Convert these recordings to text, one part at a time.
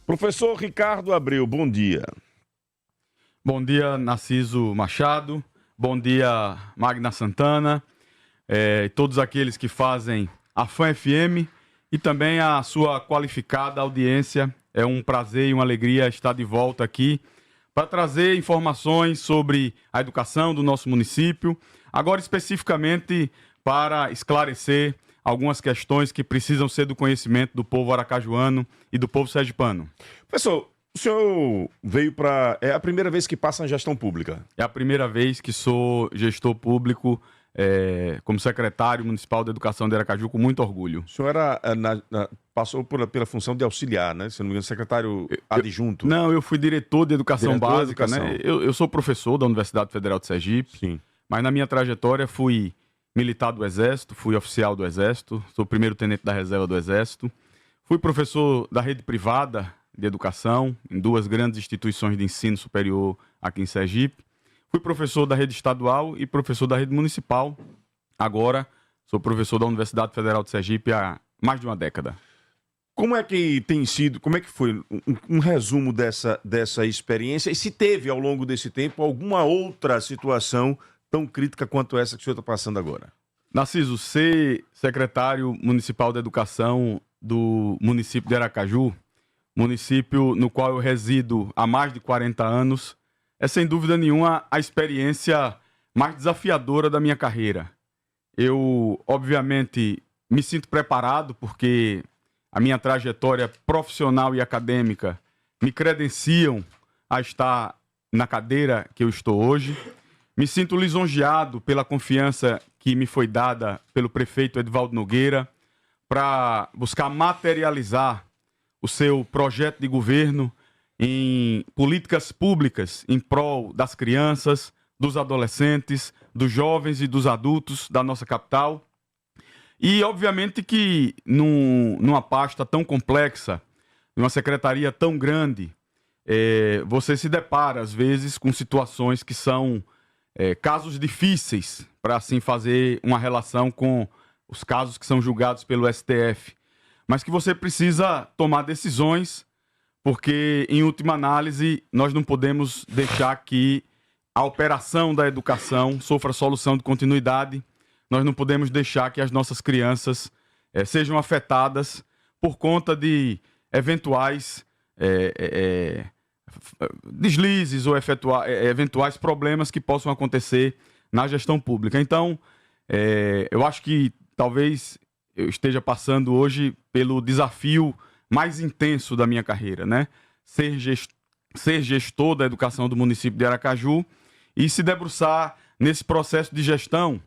Professor Ricardo Abreu, bom dia. Bom dia, Narciso Machado. Bom dia, Magna Santana. Todos aqueles que fazem a Fã FM e também a sua qualificada audiência. É um prazer e uma alegria estar de volta aqui para trazer informações sobre a educação do nosso município, agora especificamente para esclarecer algumas questões que precisam ser do conhecimento do povo aracajuano e do povo sergipano. Professor, o senhor veio para... É a primeira vez que passa na gestão pública? É a primeira vez que sou gestor público como secretário municipal de educação de Aracaju, com muito orgulho. O senhor passou pela função de auxiliar, né? Se não me engano, secretário adjunto. Não, eu fui diretor de educação básica, de educação. né? Eu sou professor da Universidade Federal de Sergipe. Sim. Mas na minha trajetória fui militar do Exército, fui oficial do Exército, sou primeiro tenente da reserva do Exército, fui professor da rede privada de educação em duas grandes instituições de ensino superior aqui em Sergipe. Fui professor da rede estadual e professor da rede municipal. Agora sou professor da Universidade Federal de Sergipe há mais de uma década. Como é que tem sido, como é que foi um resumo dessa experiência? E se teve, ao longo desse tempo, alguma outra situação tão crítica quanto essa que o senhor está passando agora? Narciso, ser secretário municipal de educação do município de Aracaju, município no qual eu resido há mais de 40 anos, é sem dúvida nenhuma a experiência mais desafiadora da minha carreira. Eu, obviamente, me sinto preparado porque a minha trajetória profissional e acadêmica me credenciam a estar na cadeira que eu estou hoje. Me sinto lisonjeado pela confiança que me foi dada pelo prefeito Edvaldo Nogueira para buscar materializar o seu projeto de governo em políticas públicas em prol das crianças, dos adolescentes, dos jovens e dos adultos da nossa capital. E, obviamente, que numa pasta tão complexa, numa secretaria tão grande, você se depara, às vezes, com situações que são casos difíceis para, assim, fazer uma relação com os casos que são julgados pelo STF. Mas que você precisa tomar decisões, porque, em última análise, nós não podemos deixar que a operação da educação sofra solução de continuidade. Nós não podemos deixar que as nossas crianças sejam afetadas por conta de eventuais deslizes ou eventuais problemas que possam acontecer na gestão pública. Então, eu acho que talvez eu esteja passando hoje pelo desafio mais intenso da minha carreira, né? Ser gestor da educação do município de Aracaju e se debruçar nesse processo de gestão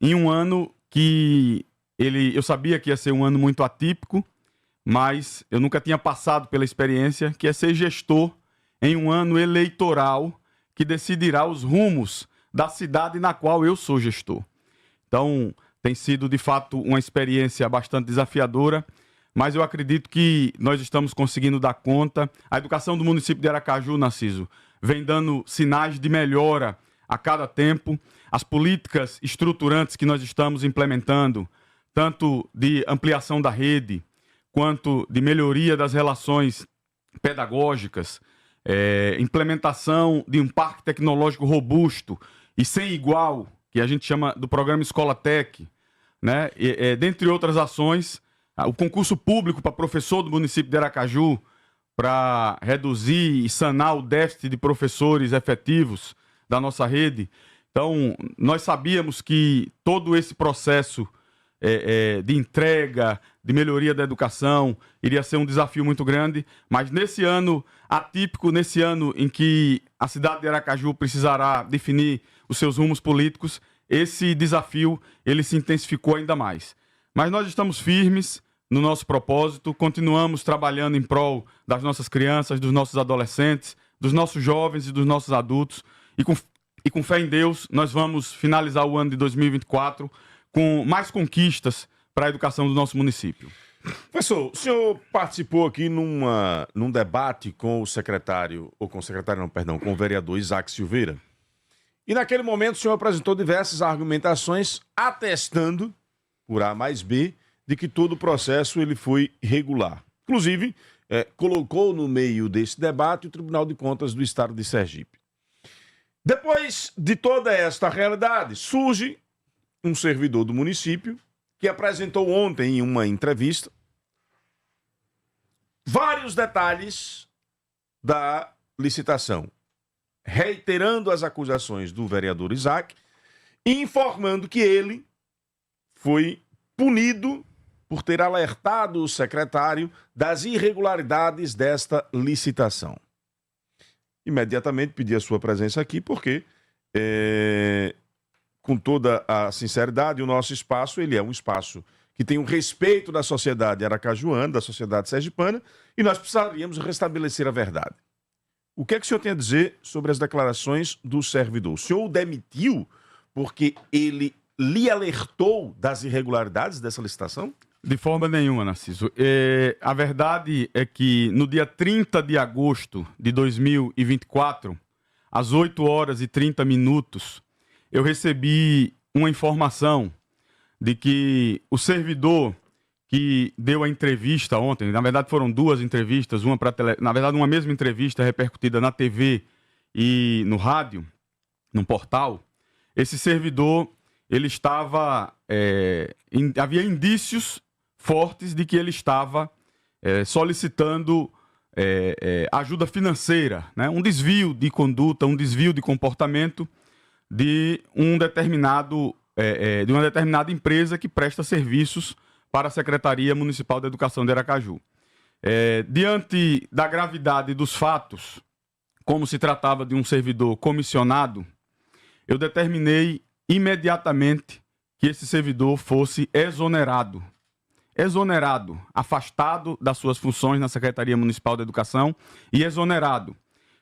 em um ano que eu sabia que ia ser um ano muito atípico, mas eu nunca tinha passado pela experiência que é ser gestor em um ano eleitoral que decidirá os rumos da cidade na qual eu sou gestor. Então, tem sido, de fato, uma experiência bastante desafiadora, mas eu acredito que nós estamos conseguindo dar conta. A educação do município de Aracaju, Narciso, vem dando sinais de melhora a cada tempo. As políticas estruturantes que nós estamos implementando, tanto de ampliação da rede, quanto de melhoria das relações pedagógicas, implementação de um parque tecnológico robusto e sem igual, que a gente chama do programa Escola Tech, né? Dentre outras ações, o concurso público para professor do município de Aracaju, para reduzir e sanar o déficit de professores efetivos da nossa rede. Então, nós sabíamos que todo esse processo de entrega, de melhoria da educação, iria ser um desafio muito grande, mas nesse ano atípico, nesse ano em que a cidade de Aracaju precisará definir os seus rumos políticos, esse desafio ele se intensificou ainda mais. Mas nós estamos firmes no nosso propósito, continuamos trabalhando em prol das nossas crianças, dos nossos adolescentes, dos nossos jovens e dos nossos adultos. E com fé em Deus, nós vamos finalizar o ano de 2024 com mais conquistas para a educação do nosso município. Professor, o senhor participou aqui num debate com o com o vereador Isaac Silveira. E naquele momento o senhor apresentou diversas argumentações atestando, por A mais B, de que todo o processo ele foi regular. Inclusive, colocou no meio desse debate o Tribunal de Contas do Estado de Sergipe. Depois de toda esta realidade, surge um servidor do município que apresentou ontem em uma entrevista vários detalhes da licitação, reiterando as acusações do vereador Isaac e informando que ele foi punido por ter alertado o secretário das irregularidades desta licitação. Imediatamente pedi a sua presença aqui porque, com toda a sinceridade, o nosso espaço ele é um espaço que tem o respeito da sociedade aracajuana, da sociedade sergipana, e nós precisaríamos restabelecer a verdade. O que é que o senhor tem a dizer sobre as declarações do servidor? O senhor o demitiu porque ele lhe alertou das irregularidades dessa licitação? De forma nenhuma, Narciso. A verdade é que no dia 30 de agosto de 2024, às 8 horas e 30 minutos, eu recebi uma informação de que o servidor que deu a entrevista ontem, na verdade foram duas entrevistas, uma mesma entrevista repercutida na TV e no rádio, num portal, esse servidor, ele estava, havia indícios fortes de que ele estava solicitando ajuda financeira, né? Um desvio de conduta, um desvio de comportamento de uma determinada empresa que presta serviços para a Secretaria Municipal de Educação de Aracaju. Diante da gravidade dos fatos, como se tratava de um servidor comissionado, eu determinei imediatamente que esse servidor fosse exonerado, afastado das suas funções na Secretaria Municipal de Educação e exonerado.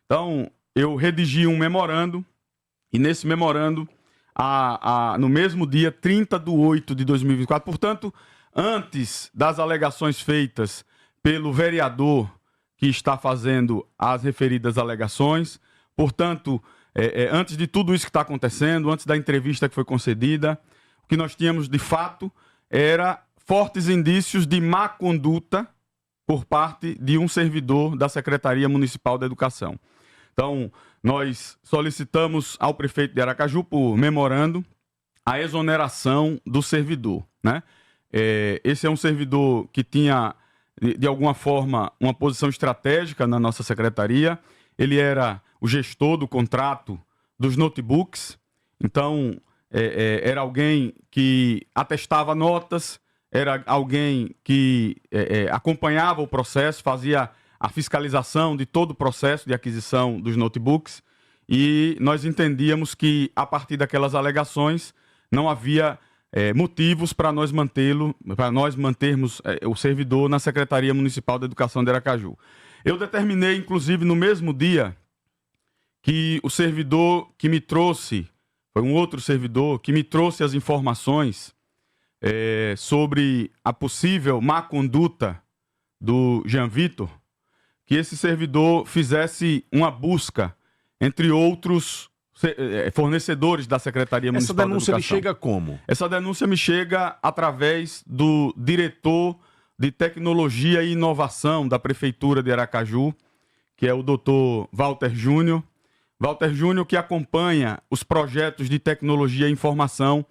Então, eu redigi um memorando e nesse memorando, no mesmo dia 30 de 8 de 2024, portanto, antes das alegações feitas pelo vereador que está fazendo as referidas alegações, portanto, antes de tudo isso que está acontecendo, antes da entrevista que foi concedida, o que nós tínhamos de fato era fortes indícios de má conduta por parte de um servidor da Secretaria Municipal da Educação. Então, nós solicitamos ao prefeito de Aracaju, por memorando, a exoneração do servidor, né? Esse é um servidor que tinha, de alguma forma, uma posição estratégica na nossa secretaria. Ele era o gestor do contrato dos notebooks. Então, era alguém que atestava notas, era alguém que acompanhava o processo, fazia a fiscalização de todo o processo de aquisição dos notebooks. E nós entendíamos que, a partir daquelas alegações, não havia motivos para nós mantermos o servidor na Secretaria Municipal de Educação de Aracaju. Eu determinei, inclusive, no mesmo dia, que o servidor que me trouxe, foi um outro servidor, que me trouxe as informações sobre a possível má conduta do Jean Vitor, que esse servidor fizesse uma busca entre outros fornecedores da Secretaria Municipal de Educação. Essa denúncia lhe chega como? Essa denúncia me chega através do diretor de Tecnologia e Inovação da Prefeitura de Aracaju, que é o Dr. Walter Júnior. Walter Júnior, que acompanha os projetos de tecnologia e informação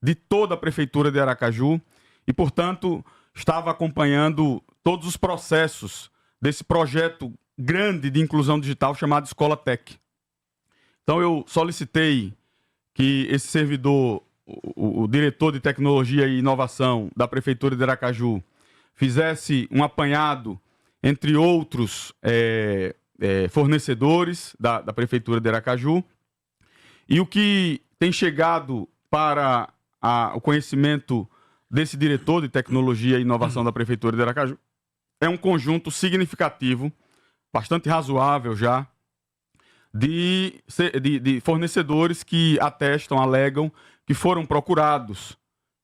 de toda a Prefeitura de Aracaju e, portanto, estava acompanhando todos os processos desse projeto grande de inclusão digital chamado Escola Tech. Então, eu solicitei que esse servidor, o diretor de Tecnologia e Inovação da Prefeitura de Aracaju, fizesse um apanhado entre outros fornecedores da Prefeitura de Aracaju. E o que tem chegado para o conhecimento desse diretor de Tecnologia e Inovação da Prefeitura de Aracaju é um conjunto significativo, bastante razoável já, de fornecedores que alegam que foram procurados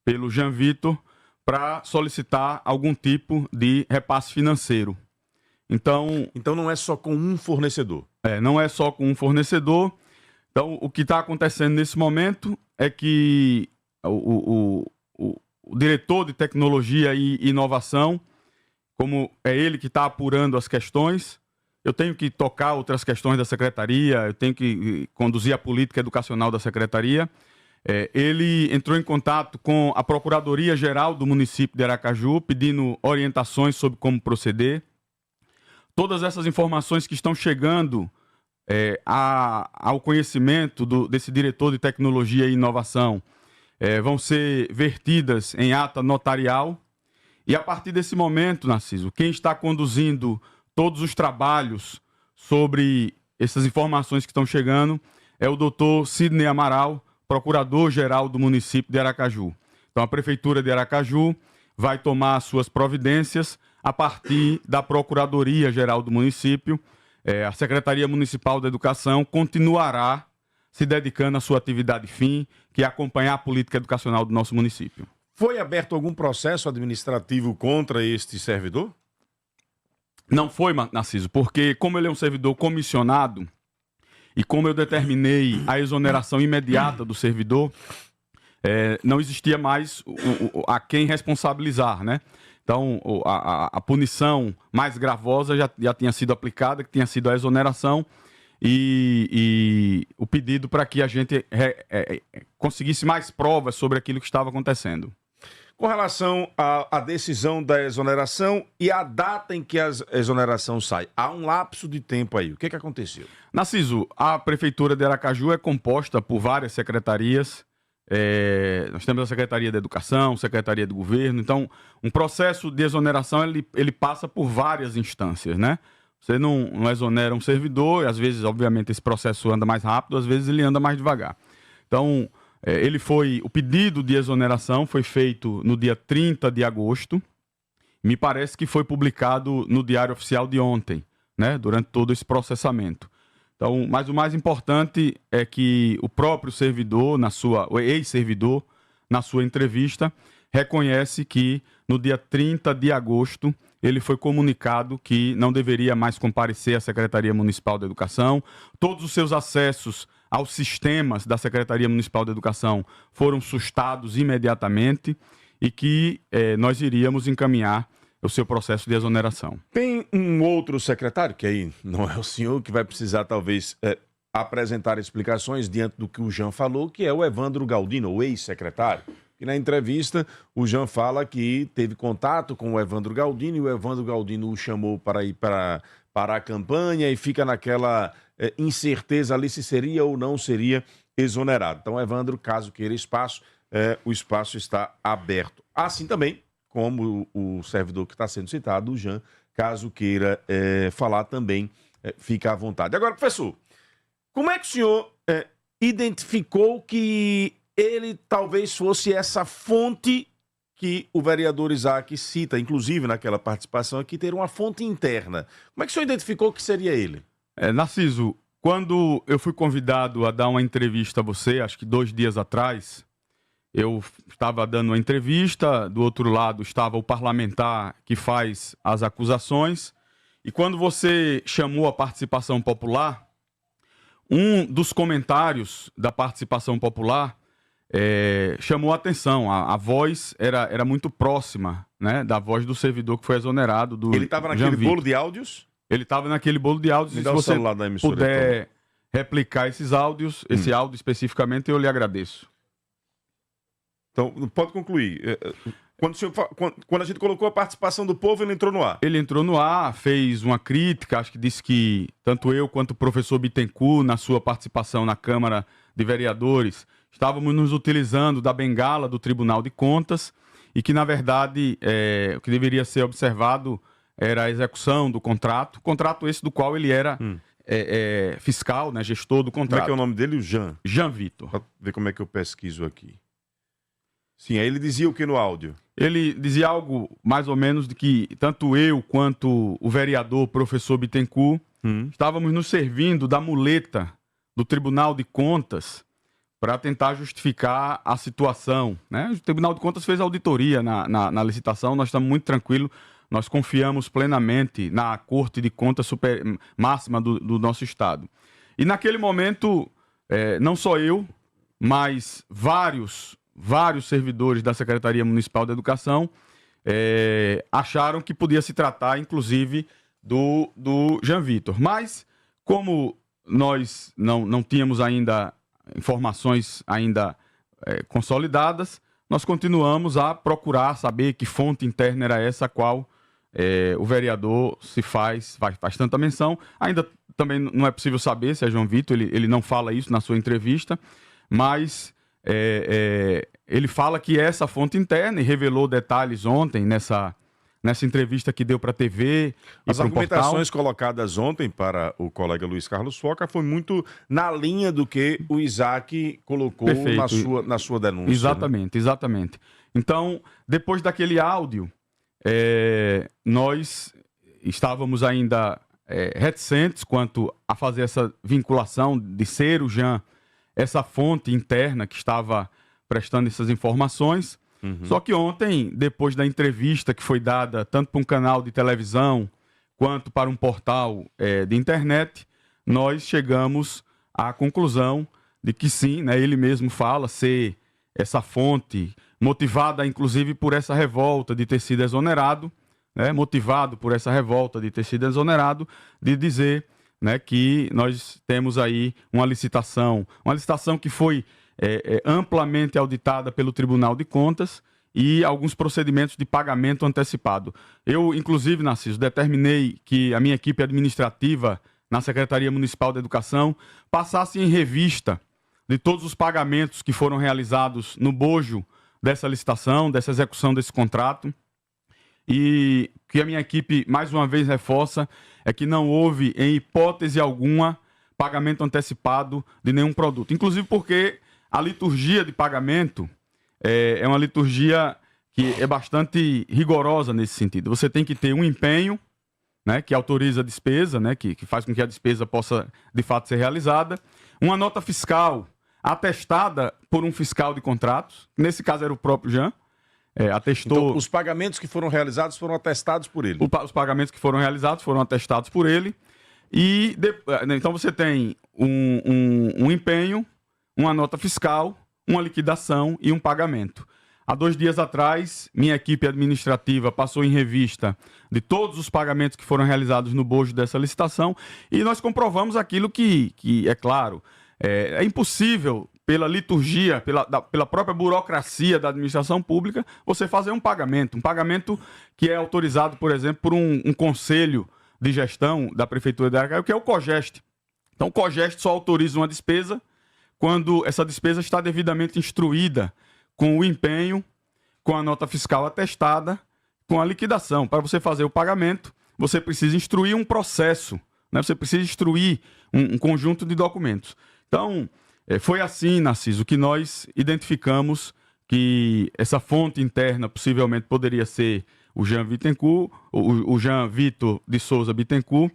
pelo Jean Vitor para solicitar algum tipo de repasse financeiro. Então não é só com um fornecedor? Não é só com um fornecedor. Então, o que está acontecendo nesse momento é que o diretor de Tecnologia e Inovação como é ele que está apurando as questões, eu tenho que tocar outras questões da secretaria, eu tenho que conduzir a política educacional da secretaria. Ele entrou em contato com a Procuradoria-Geral do município de Aracaju, pedindo orientações sobre como proceder. Todas essas informações que estão chegando ao conhecimento desse diretor de tecnologia e inovação vão ser vertidas em ata notarial. E a partir desse momento, Narciso, quem está conduzindo todos os trabalhos sobre essas informações que estão chegando é o doutor Sidney Amaral, procurador-geral do município de Aracaju. Então, a Prefeitura de Aracaju vai tomar suas providências a partir da Procuradoria-Geral do município. A Secretaria Municipal da Educação continuará se dedicando à sua atividade fim, que é acompanhar a política educacional do nosso município. Foi aberto algum processo administrativo contra este servidor? Não foi, Narciso, porque como ele é um servidor comissionado e como eu determinei a exoneração imediata do servidor, não existia mais a quem responsabilizar, né? Então, a punição mais gravosa já tinha sido aplicada, que tinha sido a exoneração e o pedido para que a gente conseguisse mais provas sobre aquilo que estava acontecendo. Com relação à decisão da exoneração e a data em que a exoneração sai, há um lapso de tempo aí. O que aconteceu? Narciso, a Prefeitura de Aracaju é composta por várias secretarias. Nós temos a Secretaria da Educação, Secretaria do Governo. Então, um processo de exoneração ele passa por várias instâncias, né? Você não exonera um servidor, e às vezes, obviamente, esse processo anda mais rápido, às vezes ele anda mais devagar. Então, o pedido de exoneração foi feito no dia 30 de agosto. Me parece que foi publicado no Diário Oficial de ontem, né? Durante todo esse processamento. Então, mas o mais importante é que o próprio servidor, o ex-servidor, na sua entrevista, reconhece que no dia 30 de agosto ele foi comunicado que não deveria mais comparecer à Secretaria Municipal da Educação. Todos os seus acessos aos sistemas da Secretaria Municipal da Educação foram sustados imediatamente e que nós iríamos encaminhar o seu processo de exoneração. Tem um outro secretário, que aí não é o senhor, que vai precisar talvez apresentar explicações diante do que o Jean falou, que é o Evandro Galdino, o ex-secretário. E na entrevista, o Jean fala que teve contato com o Evandro Galdino e o Evandro Galdino o chamou para ir para a campanha e fica naquela incerteza ali se seria ou não seria exonerado. Então, Evandro, caso queira espaço, o espaço está aberto. Assim também, como o servidor que está sendo citado, o Jean, caso queira falar também, fica à vontade. Agora, professor, como é que o senhor identificou que ele talvez fosse essa fonte que o vereador Isaac cita, inclusive naquela participação aqui, ter uma fonte interna? Como é que o senhor identificou que seria ele? Narciso, quando eu fui convidado a dar uma entrevista a você, acho que 2 dias atrás, eu estava dando uma entrevista, do outro lado estava o parlamentar que faz as acusações, e quando você chamou a participação popular, um dos comentários da participação popular chamou a atenção. A voz era muito próxima, né, da voz do servidor que foi exonerado. Ele estava naquele bolo de áudios? Ele estava naquele bolo de áudios. Me e dá se o você celular da emissora, puder então replicar esses áudios, esse áudio especificamente, eu lhe agradeço. Então, pode concluir. Quando a gente colocou a participação do povo, ele entrou no ar. Ele entrou no ar, fez uma crítica, acho que disse que tanto eu quanto o professor Bittencourt, na sua participação na Câmara de Vereadores, estávamos nos utilizando da bengala do Tribunal de Contas e que, na verdade, o que deveria ser observado era a execução do contrato esse do qual ele era fiscal, né, gestor do contrato. Como é que é o nome dele? O Jean? Jean Vitor. Para ver como é que eu pesquiso aqui. Sim, aí ele dizia o que no áudio? Ele dizia algo mais ou menos de que tanto eu quanto o vereador professor Bittencourt estávamos nos servindo da muleta do Tribunal de Contas para tentar justificar a situação, né? O Tribunal de Contas fez auditoria na licitação, nós estamos muito tranquilos, nós confiamos plenamente na Corte de Contas máxima do nosso Estado. E naquele momento, não só eu, mas vários servidores da Secretaria Municipal da Educação acharam que podia se tratar, inclusive, do Jean Vitor. Mas, como nós não tínhamos ainda informações ainda consolidadas, nós continuamos a procurar saber que fonte interna era essa a qual o vereador faz tanta menção. Ainda também não é possível saber se é João Vitor, ele não fala isso na sua entrevista, mas ele fala que essa fonte interna, e revelou detalhes ontem nessa entrevista que deu para a TV. As argumentações colocadas ontem para o colega Luiz Carlos Foca foi muito na linha do que o Isaac colocou na sua denúncia. Exatamente, né? Exatamente. Então, depois daquele áudio, nós estávamos ainda reticentes quanto a fazer essa vinculação de ser o Jean, essa fonte interna que estava prestando essas informações. Só que ontem, depois da entrevista que foi dada tanto para um canal de televisão quanto para um portal de internet, nós chegamos à conclusão de que sim, né, ele mesmo fala ser essa fonte, motivada inclusive por essa revolta de ter sido exonerado, né, motivado por essa revolta de ter sido exonerado, de dizer, né, que nós temos aí uma licitação que foi amplamente auditada pelo Tribunal de Contas e alguns procedimentos de pagamento antecipado. Eu, inclusive, Narciso, determinei que a minha equipe administrativa na Secretaria Municipal de Educação passasse em revista de todos os pagamentos que foram realizados no bojo dessa licitação, dessa execução desse contrato, e que a minha equipe, mais uma vez, reforça é que não houve, em hipótese alguma, pagamento antecipado de nenhum produto. Inclusive porque a liturgia de pagamento é uma liturgia que é bastante rigorosa nesse sentido. Você tem que ter um empenho, né, que autoriza a despesa, né, que faz com que a despesa possa, de fato, ser realizada. Uma nota fiscal atestada por um fiscal de contratos, nesse caso era o próprio Jean, atestou... Então, os pagamentos que foram realizados foram atestados por ele? Os pagamentos que foram realizados foram atestados por ele. Então você tem um empenho, uma nota fiscal, uma liquidação e um pagamento. Há 2 dias atrás, minha equipe administrativa passou em revista de todos os pagamentos que foram realizados no bojo dessa licitação e nós comprovamos aquilo que é claro, é impossível, pela liturgia, pela própria burocracia da administração pública, você fazer um pagamento que é autorizado, por exemplo, por um conselho de gestão da Prefeitura de Aracaju, que é o COGEST. Então, o COGEST só autoriza uma despesa quando essa despesa está devidamente instruída com o empenho, com a nota fiscal atestada, com a liquidação. Para você fazer o pagamento, você precisa instruir um processo, né? Você precisa instruir um conjunto de documentos. Então, foi assim, Narciso, que nós identificamos que essa fonte interna possivelmente poderia ser o Jean Bittencourt, o Jean Vitor de Souza Bittencourt.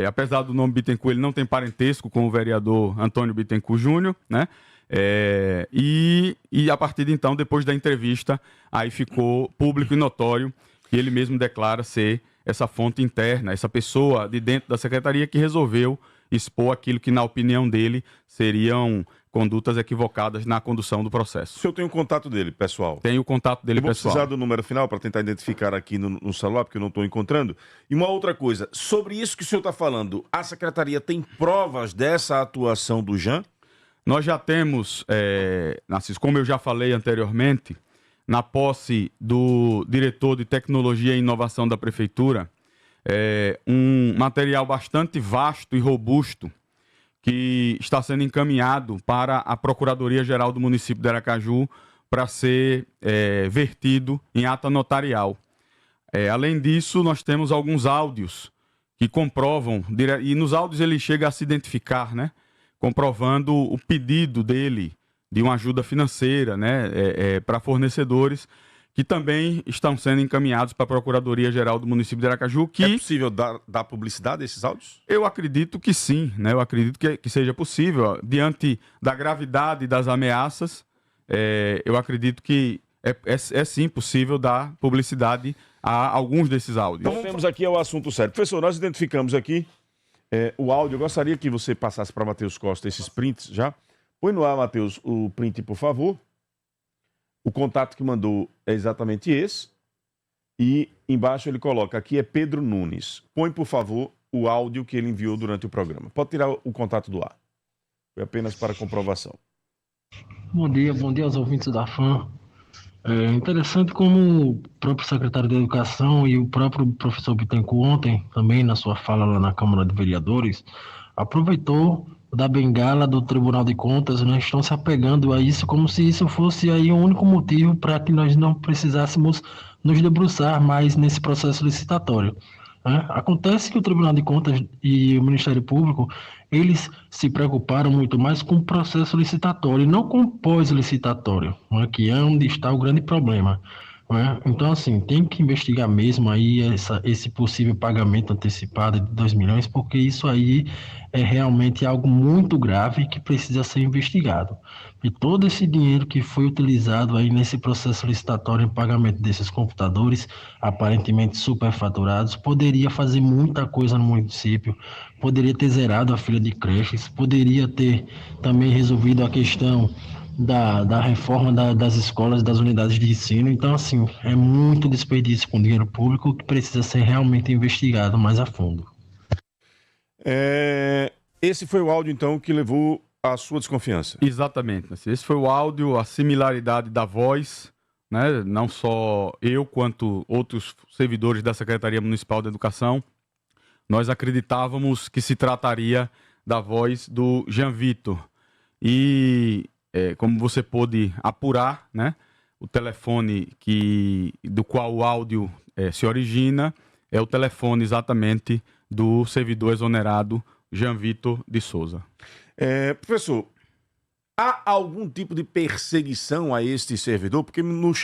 Apesar do nome Bittencourt, ele não tem parentesco com o vereador Antônio Bittencourt Júnior, né? E a partir de então, depois da entrevista, aí ficou público e notório que ele mesmo declara ser essa fonte interna, essa pessoa de dentro da secretaria que resolveu expor aquilo que, na opinião dele, seriam condutas equivocadas na condução do processo. O senhor tem o contato dele, pessoal? Tenho o contato dele, pessoal. Eu vou precisar do número final para tentar identificar aqui no celular, porque eu não estou encontrando. E uma outra coisa, sobre isso que o senhor está falando, a secretaria tem provas dessa atuação do Jean? Nós já temos, Narciso, como eu já falei anteriormente, na posse do diretor de Tecnologia e Inovação da Prefeitura, um material bastante vasto e robusto que está sendo encaminhado para a Procuradoria-Geral do município de Aracaju para ser vertido em ata notarial. Além disso, nós temos alguns áudios que comprovam, e nos áudios ele chega a se identificar, né, comprovando o pedido dele de uma ajuda financeira, né, para fornecedores que também estão sendo encaminhados para a Procuradoria-Geral do município de Aracaju. É possível dar publicidade a esses áudios? Eu acredito que sim, né? Eu acredito que seja possível. Diante da gravidade das ameaças, eu acredito que é sim possível dar publicidade a alguns desses áudios. Então temos aqui o assunto sério. Professor, nós identificamos aqui o áudio. Eu gostaria que você passasse para Matheus Costa esses prints já. Põe no ar, Matheus, o print, por favor. O contato que mandou é exatamente esse. e embaixo ele coloca, aqui é Pedro Nunes. Põe, por favor, o áudio que ele enviou durante o programa. Pode tirar o contato do ar. Foi apenas para comprovação. Bom dia aos ouvintes da FAM. É interessante como o próprio secretário de Educação e o próprio professor Bittencourt ontem, também na sua fala lá na Câmara de Vereadores, aproveitou da bengala do Tribunal de Contas, né? Estão se apegando a isso como se isso fosse aí o único motivo para que nós não precisássemos nos debruçar mais nesse processo licitatório. Acontece que o Tribunal de Contas e o Ministério Público, eles se preocuparam muito mais com o processo licitatório e não com o pós-licitatório, que é onde está o grande problema. Então, assim, tem que investigar mesmo aí esse possível pagamento antecipado de 2 milhões, porque isso aí é realmente algo muito grave que precisa ser investigado. E todo esse dinheiro que foi utilizado aí nesse processo licitatório em pagamento desses computadores, aparentemente superfaturados, poderia fazer muita coisa no município, poderia ter zerado a fila de creches, poderia ter também resolvido a questão da reforma das escolas, das unidades de ensino. Então, assim, é muito desperdício com dinheiro público que precisa ser realmente investigado mais a fundo. Esse foi o áudio, então, que levou à sua desconfiança. Exatamente. Esse foi o áudio, a similaridade da voz, né? Não só eu, quanto outros servidores da Secretaria Municipal de Educação, nós acreditávamos que se trataria da voz do Jean Vitor. E como você pôde apurar, né, o telefone do qual o áudio se origina é o telefone exatamente do servidor exonerado Jean Vitor de Souza. Professor, há algum tipo de perseguição a este servidor? Porque não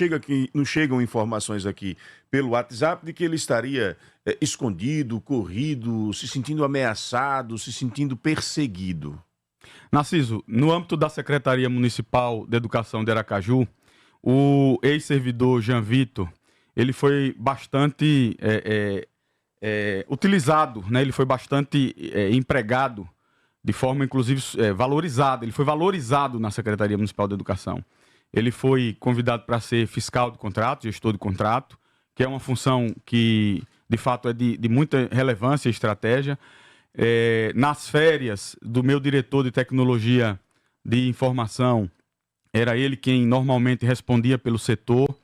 chegam informações aqui pelo WhatsApp de que ele estaria escondido, corrido, se sentindo ameaçado, se sentindo perseguido. Narciso, no âmbito da Secretaria Municipal de Educação de Aracaju, o ex-servidor Jean Vitor, ele foi bastante utilizado, né? Ele foi bastante empregado de forma, inclusive, valorizada. Ele foi valorizado na Secretaria Municipal de Educação. Ele foi convidado para ser fiscal de contrato, gestor de contrato, que é uma função que, de fato, é de muita relevância e estratégia. Nas férias do meu diretor de tecnologia de informação, era ele quem normalmente respondia pelo setor.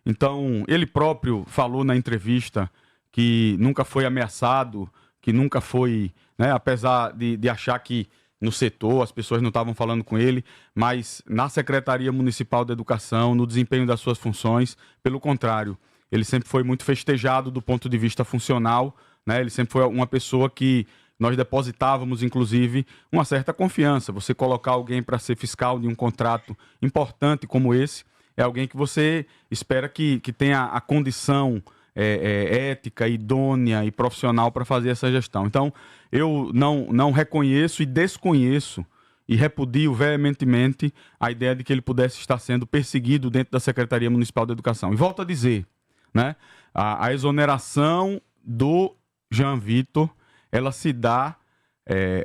Então, ele próprio falou na entrevista que nunca foi ameaçado, que nunca foi, né, apesar de achar que no setor as pessoas não estavam falando com ele, mas na Secretaria Municipal de Educação, no desempenho das suas funções, pelo contrário, ele sempre foi muito festejado do ponto de vista funcional, né? Ele sempre foi uma pessoa que nós depositávamos, inclusive, uma certa confiança. Você colocar alguém para ser fiscal de um contrato importante como esse, é alguém que você espera que tenha a condição ética, idônea e profissional para fazer essa gestão. Então, eu não reconheço e desconheço e repudio veementemente a ideia de que ele pudesse estar sendo perseguido dentro da Secretaria Municipal de Educação. E volto a dizer, né, a exoneração do Jean Vitor, ela se dá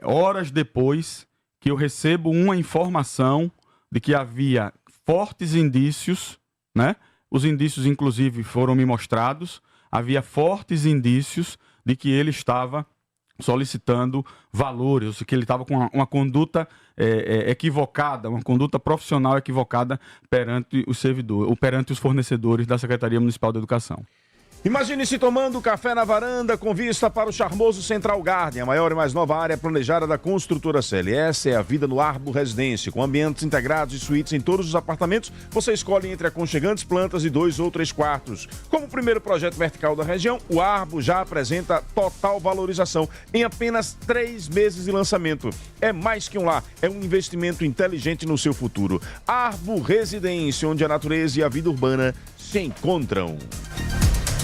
horas depois que eu recebo uma informação de que havia fortes indícios, né? Os indícios, inclusive, foram me mostrados. Havia fortes indícios de que ele estava solicitando valores, que ele estava com uma conduta equivocada, uma conduta profissional equivocada perante os servidores, ou perante os fornecedores da Secretaria Municipal de Educação. Imagine-se tomando café na varanda com vista para o charmoso Central Garden, a maior e mais nova área planejada da construtora CLS. É a vida no Arbo Residência, com ambientes integrados e suítes em todos os apartamentos. Você escolhe entre aconchegantes plantas e 2 ou 3 quartos. Como o primeiro projeto vertical da região, o Arbo já apresenta total valorização em apenas 3 meses de lançamento. É mais que um lar, é um investimento inteligente no seu futuro. Arbo Residência, onde a natureza e a vida urbana se encontram.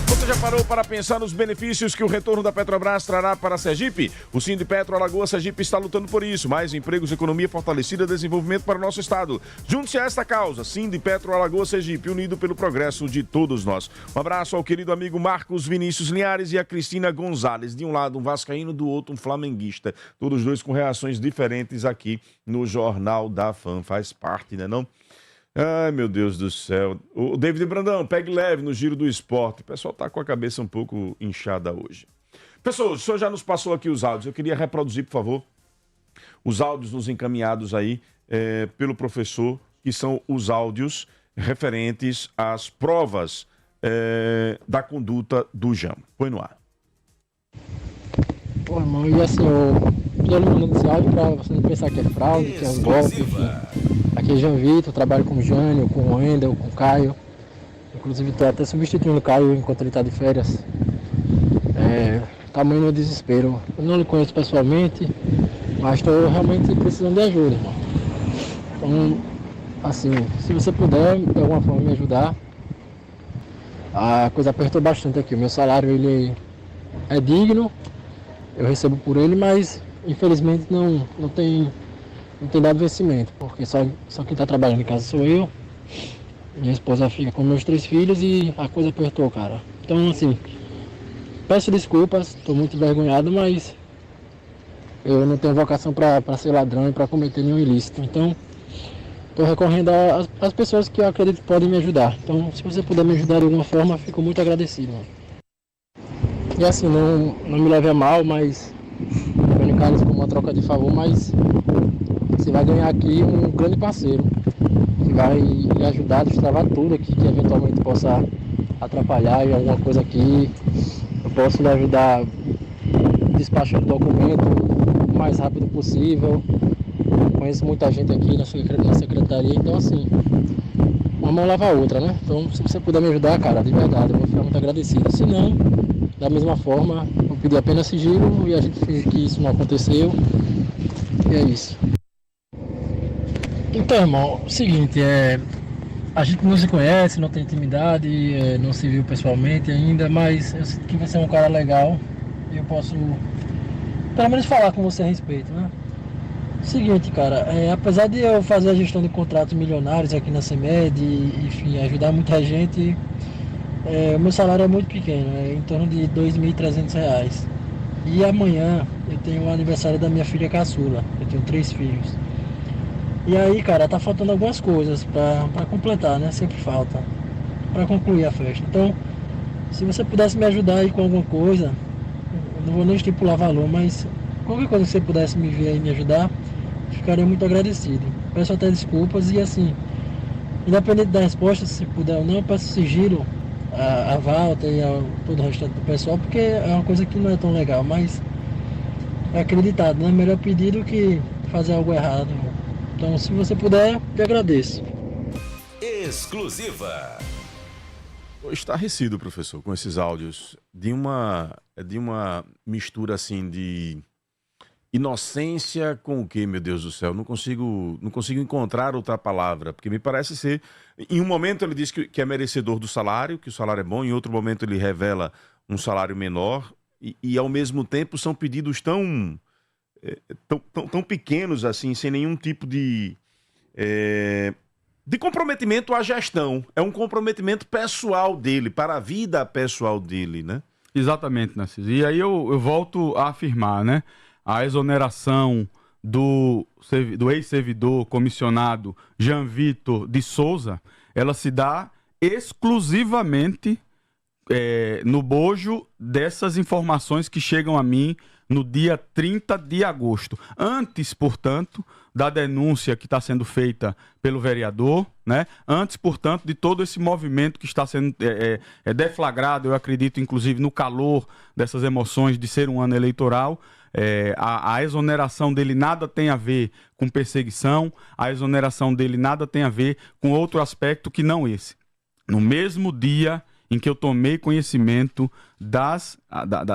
Você já parou para pensar nos benefícios que o retorno da Petrobras trará para a Sergipe? O Sindipetro Alagoas Sergipe está lutando por isso. Mais empregos, economia fortalecida, desenvolvimento para o nosso estado. Junte-se a esta causa. Sindipetro Alagoas Sergipe, unido pelo progresso de todos nós. Um abraço ao querido amigo Marcos Vinícius Linhares e a Cristina Gonzalez. De um lado um vascaíno, do outro um flamenguista. Todos dois com reações diferentes aqui no Jornal da FAM. Faz parte, né não? Ai, meu Deus do céu. O David Brandão, pegue leve no Giro do Esporte. O pessoal tá com a cabeça um pouco inchada hoje. Pessoal, o senhor já nos passou aqui os áudios. Eu queria reproduzir, por favor, os áudios nos encaminhados aí pelo professor, que são os áudios referentes às provas da conduta do JAM. Põe no ar. Pô, irmão, e assim, eu tô lhe mandando esse áudio pra você não pensar que é fraude, que é um golpe, enfim. Aqui é Jean Vitor, trabalho com o Jânio, com o Wendel, com o Caio. Inclusive tô até substituindo o Caio enquanto ele tá de férias. Tamanho no desespero. Eu não lhe conheço pessoalmente, mas estou realmente precisando de ajuda, irmão. Então, assim, se você puder, de alguma forma, me ajudar. A coisa apertou bastante aqui. O meu salário, ele é digno, eu recebo por ele, mas infelizmente não tem dado vencimento, porque só quem está trabalhando em casa sou eu. Minha esposa fica com meus 3 filhos e a coisa apertou, cara. Então, assim, peço desculpas, estou muito envergonhado, mas eu não tenho vocação para ser ladrão e para cometer nenhum ilícito. Então, estou recorrendo às pessoas que eu acredito que podem me ajudar. Então, se você puder me ajudar de alguma forma, fico muito agradecido, mano. E assim, não me leve a mal, mas eu encaro isso como uma troca de favor, mas você vai ganhar aqui um grande parceiro que vai lhe ajudar a destravar tudo aqui que eventualmente possa atrapalhar em alguma coisa aqui. Eu posso lhe ajudar despachando o documento o mais rápido possível. Conheço muita gente aqui na secretaria, então assim, uma mão lava a outra, né? Então, se você puder me ajudar, cara, de verdade, eu vou ficar muito agradecido. Se não, da mesma forma, eu pedi apenas sigilo e a gente finge que isso não aconteceu. E é isso. Então, irmão, o seguinte, a gente não se conhece, não tem intimidade, não se viu pessoalmente ainda, mas eu sinto que você é um cara legal e eu posso, pelo menos, falar com você a respeito, né? Seguinte, cara, apesar de eu fazer a gestão de contratos milionários aqui na CEMED, enfim, ajudar muita gente, o meu salário é muito pequeno, em torno de R$ 2.300. E amanhã eu tenho o aniversário da minha filha caçula, eu tenho 3 filhos. E aí, cara, tá faltando algumas coisas pra completar, né? Sempre falta, pra concluir a festa. Então, se você pudesse me ajudar aí com alguma coisa, eu não vou nem estipular valor, mas qualquer coisa que você pudesse me ver aí e me ajudar, ficaria muito agradecido. Peço até desculpas e assim, independente da resposta, se puder ou não, peço sigilo a Walter e a todo o restante do pessoal, porque é uma coisa que não é tão legal, mas é acreditado, né? Melhor pedir do que fazer algo errado. Então, se você puder, eu agradeço. Exclusiva. Estarrecido, professor, com esses áudios de uma mistura assim de inocência com o quê, meu Deus do céu? Não consigo encontrar outra palavra, porque me parece ser... Em um momento ele diz que é merecedor do salário, que o salário é bom, em outro momento ele revela um salário menor, e ao mesmo tempo são pedidos tão pequenos assim, sem nenhum tipo de comprometimento à gestão. É um comprometimento pessoal dele, para a vida pessoal dele, né? Exatamente, Narciso. E aí eu volto a afirmar, né? A exoneração do ex-servidor comissionado Jean Vitor de Souza, ela se dá exclusivamente no bojo dessas informações que chegam a mim no dia 30 de agosto. Antes, portanto, da denúncia que está sendo feita pelo vereador, né? Antes, portanto, de todo esse movimento que está sendo deflagrado, eu acredito, inclusive, no calor dessas emoções de ser um ano eleitoral. A exoneração dele nada tem a ver com perseguição, a exoneração dele nada tem a ver com outro aspecto que não esse. No mesmo dia em que eu tomei conhecimento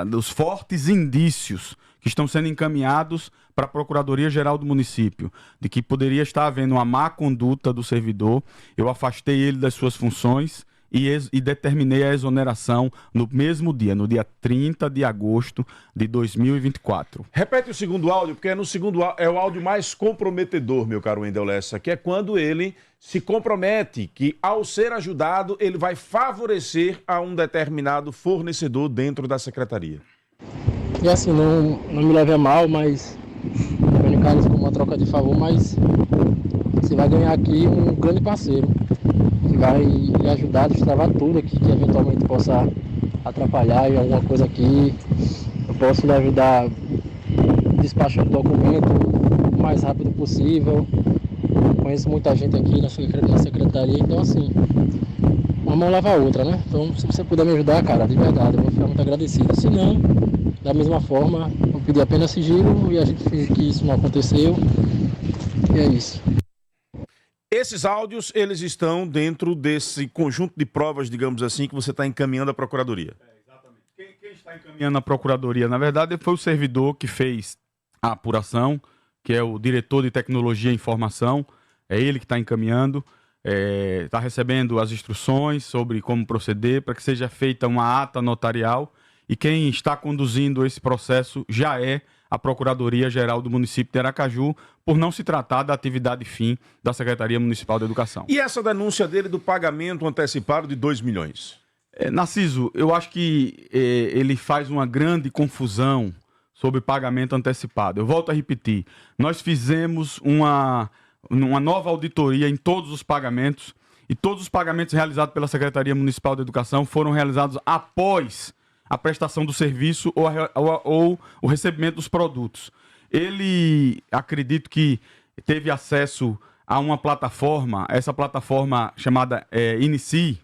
dos fortes indícios que estão sendo encaminhados para a Procuradoria-Geral do município, de que poderia estar havendo uma má conduta do servidor, eu afastei ele das suas funções e determinei a exoneração no mesmo dia, no dia 30 de agosto de 2024. Repete o segundo áudio, porque no segundo é o áudio mais comprometedor, meu caro Wendel Lessa, que é quando ele se compromete que, ao ser ajudado, ele vai favorecer a um determinado fornecedor dentro da secretaria. E assim, não me leve a mal, mas eu encaro isso como uma troca de favor, mas você vai ganhar aqui um grande parceiro que vai lhe ajudar a destravar tudo aqui que eventualmente possa atrapalhar em alguma coisa aqui. Eu posso lhe ajudar despachando o documento o mais rápido possível. Conheço muita gente aqui na secretaria, então assim, uma mão lava a outra, né? Então se você puder me ajudar, cara, de verdade, eu vou ficar muito agradecido. Se não, da mesma forma, eu pedi apenas sigilo e a gente finge que isso não aconteceu. E é isso. Esses áudios, eles estão dentro desse conjunto de provas, digamos assim, que você está encaminhando à Procuradoria. Exatamente. Quem está encaminhando à Procuradoria, na verdade, foi o servidor que fez a apuração, que é o diretor de Tecnologia e Informação. É ele que está encaminhando, está recebendo as instruções sobre como proceder para que seja feita uma ata notarial. E quem está conduzindo esse processo já é a Procuradoria-Geral do município de Aracaju, por não se tratar da atividade fim da Secretaria Municipal de Educação. E essa denúncia dele do pagamento antecipado de 2 milhões? Narciso, eu acho que ele faz uma grande confusão sobre pagamento antecipado. Eu volto a repetir, nós fizemos uma nova auditoria em todos os pagamentos, e todos os pagamentos realizados pela Secretaria Municipal de Educação foram realizados após a prestação do serviço ou o recebimento dos produtos. Ele, acredito que teve acesso a uma plataforma, essa plataforma chamada Inici,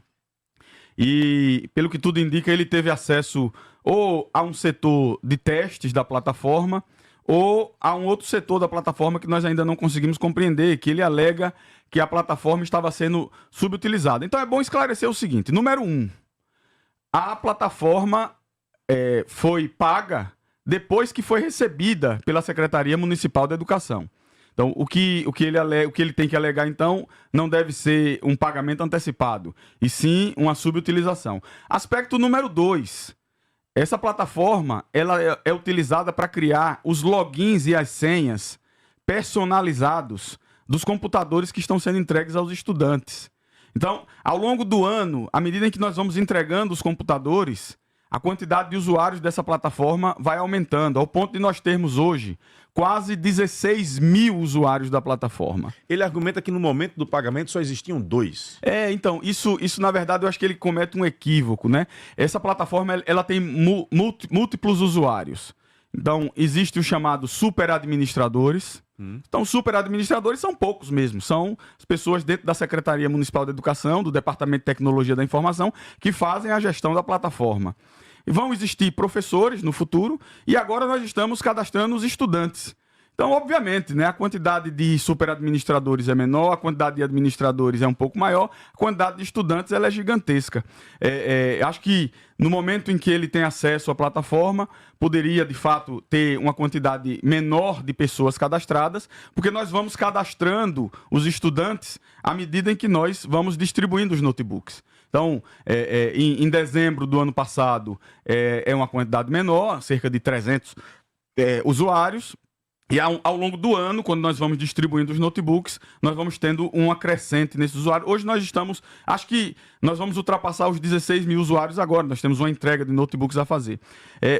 e pelo que tudo indica, ele teve acesso ou a um setor de testes da plataforma ou a um outro setor da plataforma que nós ainda não conseguimos compreender, que ele alega que a plataforma estava sendo subutilizada. Então é bom esclarecer o seguinte: número 1, a plataforma foi paga depois que foi recebida pela Secretaria Municipal de Educação. Então, o que ele tem que alegar, então, não deve ser um pagamento antecipado, e sim uma subutilização. Aspecto número 2, essa plataforma ela é utilizada para criar os logins e as senhas personalizados dos computadores que estão sendo entregues aos estudantes. Então, ao longo do ano, à medida em que nós vamos entregando os computadores, a quantidade de usuários dessa plataforma vai aumentando, ao ponto de nós termos hoje quase 16 mil usuários da plataforma. Ele argumenta que no momento do pagamento só existiam 2. Então, isso na verdade eu acho que ele comete um equívoco, né? Essa plataforma ela tem múltiplos usuários. Então, existe o chamado superadministradores. Então, superadministradores são poucos mesmo, são as pessoas dentro da Secretaria Municipal de Educação, do Departamento de Tecnologia da Informação, que fazem a gestão da plataforma. E vão existir professores no futuro, e agora nós estamos cadastrando os estudantes. Então, obviamente, né, a quantidade de superadministradores é menor, a quantidade de administradores é um pouco maior, a quantidade de estudantes ela é gigantesca. Acho que no momento em que ele tem acesso à plataforma, poderia, de fato, ter uma quantidade menor de pessoas cadastradas, porque nós vamos cadastrando os estudantes à medida em que nós vamos distribuindo os notebooks. Então, em dezembro do ano passado, é uma quantidade menor, cerca de 300 usuários. E ao longo do ano, quando nós vamos distribuindo os notebooks, nós vamos tendo uma crescente nesses usuários. Hoje nós acho que nós vamos ultrapassar os 16 mil usuários agora. Nós temos uma entrega de notebooks a fazer.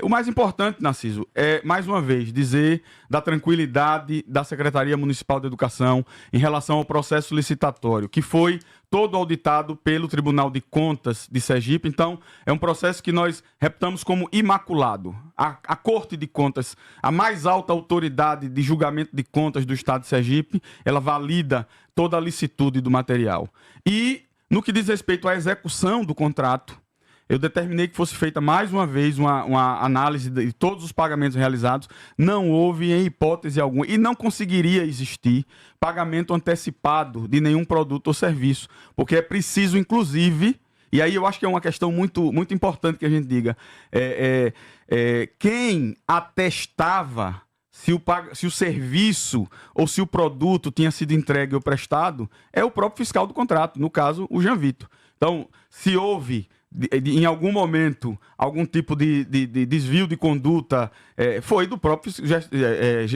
O mais importante, Narciso, é, mais uma vez, dizer da tranquilidade da Secretaria Municipal de Educação em relação ao processo licitatório, que foi todo auditado pelo Tribunal de Contas de Sergipe. Então, é um processo que nós reputamos como imaculado. A Corte de Contas, a mais alta autoridade de julgamento de contas do Estado de Sergipe, ela valida toda a licitude do material. E, no que diz respeito à execução do contrato, eu determinei que fosse feita mais uma vez uma análise de todos os pagamentos realizados. Não houve, em hipótese alguma, e não conseguiria existir pagamento antecipado de nenhum produto ou serviço, porque é preciso, inclusive, e aí eu acho que é uma questão muito, muito importante que a gente diga, quem atestava se o serviço ou se o produto tinha sido entregue ou prestado é o próprio fiscal do contrato, no caso, o Jean Vitor. Então, se houve em algum momento, algum tipo de desvio de conduta foi do próprio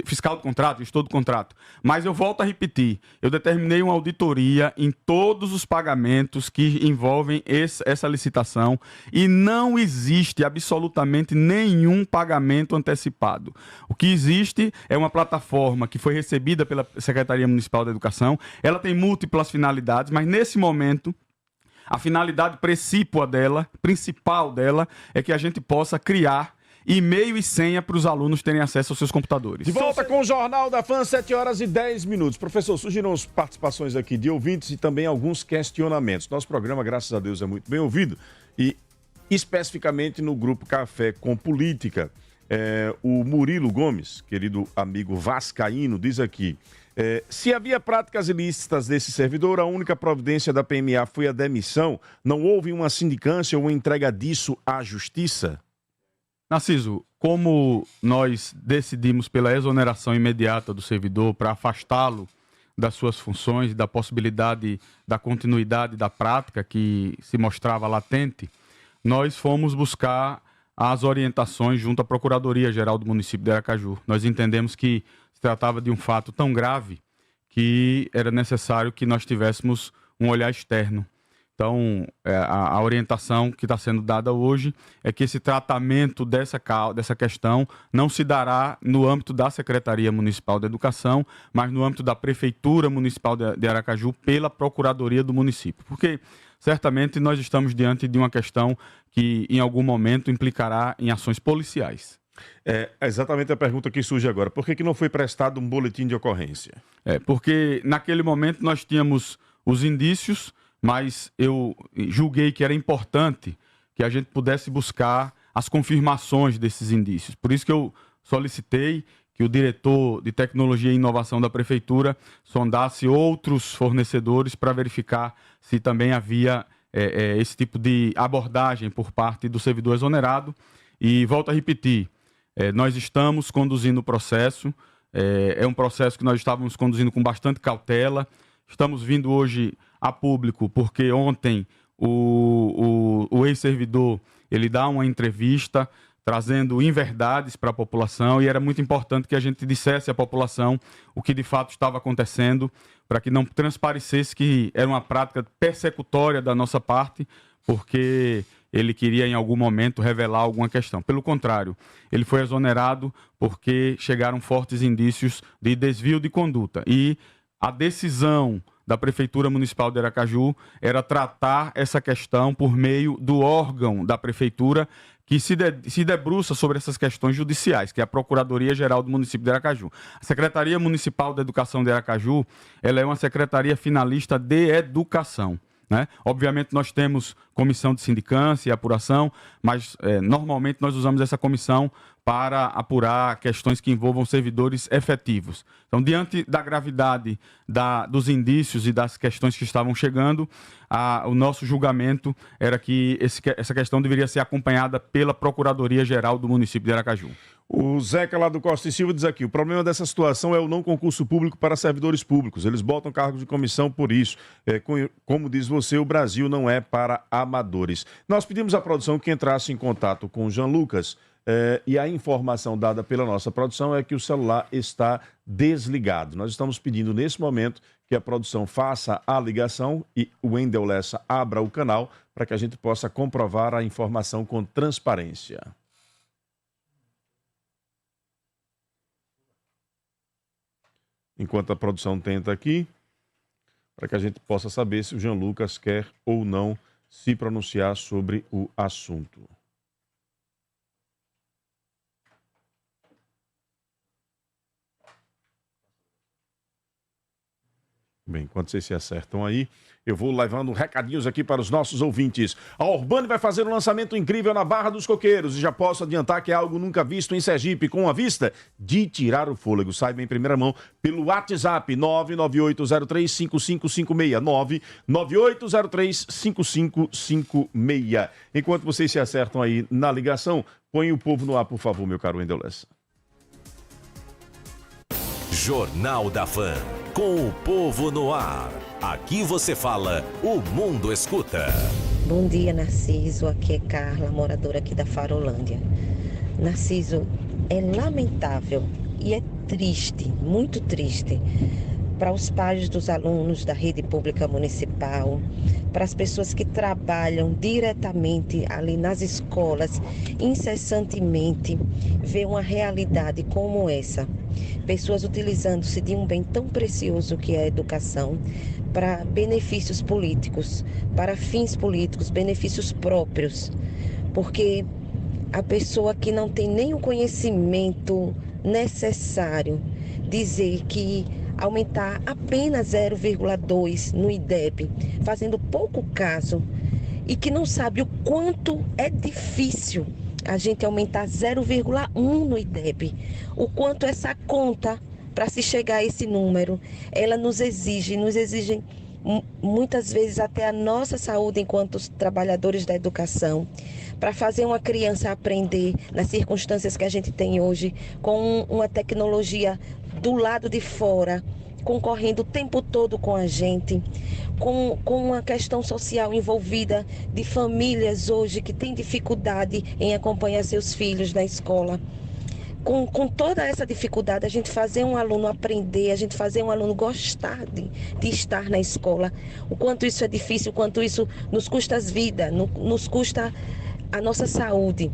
fiscal do contrato, gestor do contrato. Mas eu volto a repetir, eu determinei uma auditoria em todos os pagamentos que envolvem essa licitação e não existe absolutamente nenhum pagamento antecipado. O que existe é uma plataforma que foi recebida pela Secretaria Municipal da Educação, ela tem múltiplas finalidades, mas nesse momento a finalidade principal dela é que a gente possa criar e-mail e senha para os alunos terem acesso aos seus computadores. De volta com o Jornal da Fã, 7h10. Professor, surgiram as participações aqui de ouvintes e também alguns questionamentos. Nosso programa, graças a Deus, é muito bem ouvido e especificamente no grupo Café com Política. O Murilo Gomes, querido amigo vascaíno, diz aqui: se havia práticas ilícitas desse servidor, a única providência da PMA foi a demissão. Não houve uma sindicância ou uma entrega disso à justiça? Narciso, como nós decidimos pela exoneração imediata do servidor para afastá-lo das suas funções, da possibilidade da continuidade da prática que se mostrava latente, nós fomos buscar as orientações junto à Procuradoria-Geral do município de Aracaju. Nós entendemos que se tratava de um fato tão grave que era necessário que nós tivéssemos um olhar externo. Então, a orientação que está sendo dada hoje é que esse tratamento dessa questão não se dará no âmbito da Secretaria Municipal de Educação, mas no âmbito da Prefeitura Municipal de Aracaju pela Procuradoria do município. Porque certamente nós estamos diante de uma questão que em algum momento implicará em ações policiais. É exatamente a pergunta que surge agora. Por que não foi prestado um boletim de ocorrência? Porque naquele momento nós tínhamos os indícios, mas eu julguei que era importante que a gente pudesse buscar as confirmações desses indícios. Por isso que eu solicitei que o diretor de Tecnologia e Inovação da Prefeitura sondasse outros fornecedores para verificar se também havia esse tipo de abordagem por parte do servidor exonerado. E volto a repetir, nós estamos conduzindo o processo, é um processo que nós estávamos conduzindo com bastante cautela. Estamos vindo hoje a público porque ontem o ex-servidor ele dá uma entrevista trazendo inverdades para a população e era muito importante que a gente dissesse à população o que de fato estava acontecendo para que não transparecesse que era uma prática persecutória da nossa parte, porque ele queria em algum momento revelar alguma questão. Pelo contrário, ele foi exonerado porque chegaram fortes indícios de desvio de conduta e a decisão da Prefeitura Municipal de Aracaju era tratar essa questão por meio do órgão da Prefeitura que se debruça sobre essas questões judiciais, que é a Procuradoria-Geral do município de Aracaju. A Secretaria Municipal de Educação de Aracaju, ela é uma secretaria finalista de educação, né? Obviamente nós temos comissão de sindicância e apuração, mas normalmente nós usamos essa comissão para apurar questões que envolvam servidores efetivos. Então, diante da gravidade dos indícios e das questões que estavam chegando, o nosso julgamento era que essa questão deveria ser acompanhada pela Procuradoria-Geral do município de Aracaju. O Zeca lá do Costa e Silva diz aqui: o problema dessa situação é o não concurso público para servidores públicos. Eles botam cargos de comissão por isso. Como diz você, o Brasil não é para amadores. Nós pedimos à produção que entrasse em contato com o Jean Lucas e a informação dada pela nossa produção é que o celular está desligado. Nós estamos pedindo nesse momento que a produção faça a ligação e o Wendel Lessa abra o canal para que a gente possa comprovar a informação com transparência. Enquanto a produção tenta aqui, para que a gente possa saber se o Jean Lucas quer ou não se pronunciar sobre o assunto. Bem, enquanto vocês se acertam aí, eu vou levando recadinhos aqui para os nossos ouvintes. A Urbani vai fazer um lançamento incrível na Barra dos Coqueiros e já posso adiantar que é algo nunca visto em Sergipe, com a vista de tirar o fôlego. Saiba em primeira mão pelo WhatsApp 998035556, 998035556. Enquanto vocês se acertam aí na ligação, põe o povo no ar, por favor, meu caro Wendel Lessa. Jornal da Fã, com o povo no ar. Aqui você fala, o mundo escuta. Bom dia, Narciso. Aqui é Carla, moradora aqui da Farolândia. Narciso, é lamentável e é triste, muito triste, para os pais dos alunos da rede pública municipal, para as pessoas que trabalham diretamente ali nas escolas, incessantemente, ver uma realidade como essa. Pessoas utilizando-se de um bem tão precioso que é a educação para benefícios políticos, para fins políticos, benefícios próprios. Porque a pessoa que não tem nem o conhecimento necessário dizer que aumentar apenas 0,2 no IDEB, fazendo pouco caso, e que não sabe o quanto é difícil a gente aumentar 0,1 no IDEB, o quanto essa conta, para se chegar a esse número, ela nos exige muitas vezes até a nossa saúde enquanto trabalhadores da educação, para fazer uma criança aprender nas circunstâncias que a gente tem hoje, com uma tecnologia do lado de fora, concorrendo o tempo todo com a gente, com uma questão social envolvida de famílias hoje que têm dificuldade em acompanhar seus filhos na escola. Com toda essa dificuldade, a gente fazer um aluno aprender, a gente fazer um aluno gostar de estar na escola, o quanto isso é difícil, o quanto isso nos custa as vidas, nos custa a nossa saúde.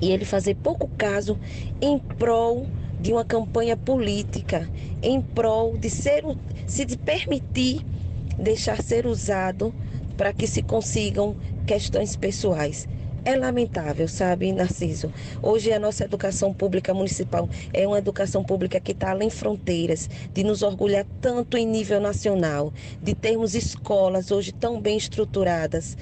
E ele fazer pouco caso em prol de uma campanha política, em prol de se permitir deixar ser usado para que se consigam questões pessoais. É lamentável, sabe, Narciso? Hoje a nossa educação pública municipal é uma educação pública que está além fronteiras, de nos orgulhar tanto em nível nacional, de termos escolas hoje tão bem estruturadas,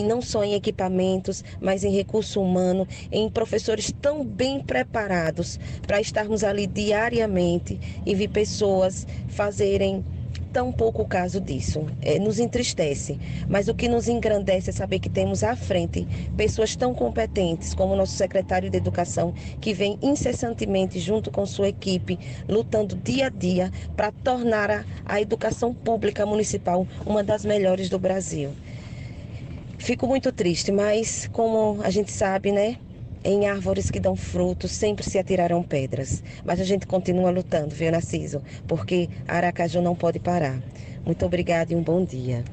não só em equipamentos, mas em recurso humano, em professores tão bem preparados para estarmos ali diariamente e ver pessoas fazerem tão pouco caso disso. Nos entristece, mas o que nos engrandece é saber que temos à frente pessoas tão competentes como o nosso secretário de Educação, que vem incessantemente junto com sua equipe, lutando dia a dia para tornar a educação pública municipal uma das melhores do Brasil. Fico muito triste, mas como a gente sabe, né? Em árvores que dão frutos sempre se atirarão pedras. Mas a gente continua lutando, viu, Narciso? Porque Aracaju não pode parar. Muito obrigada e um bom dia.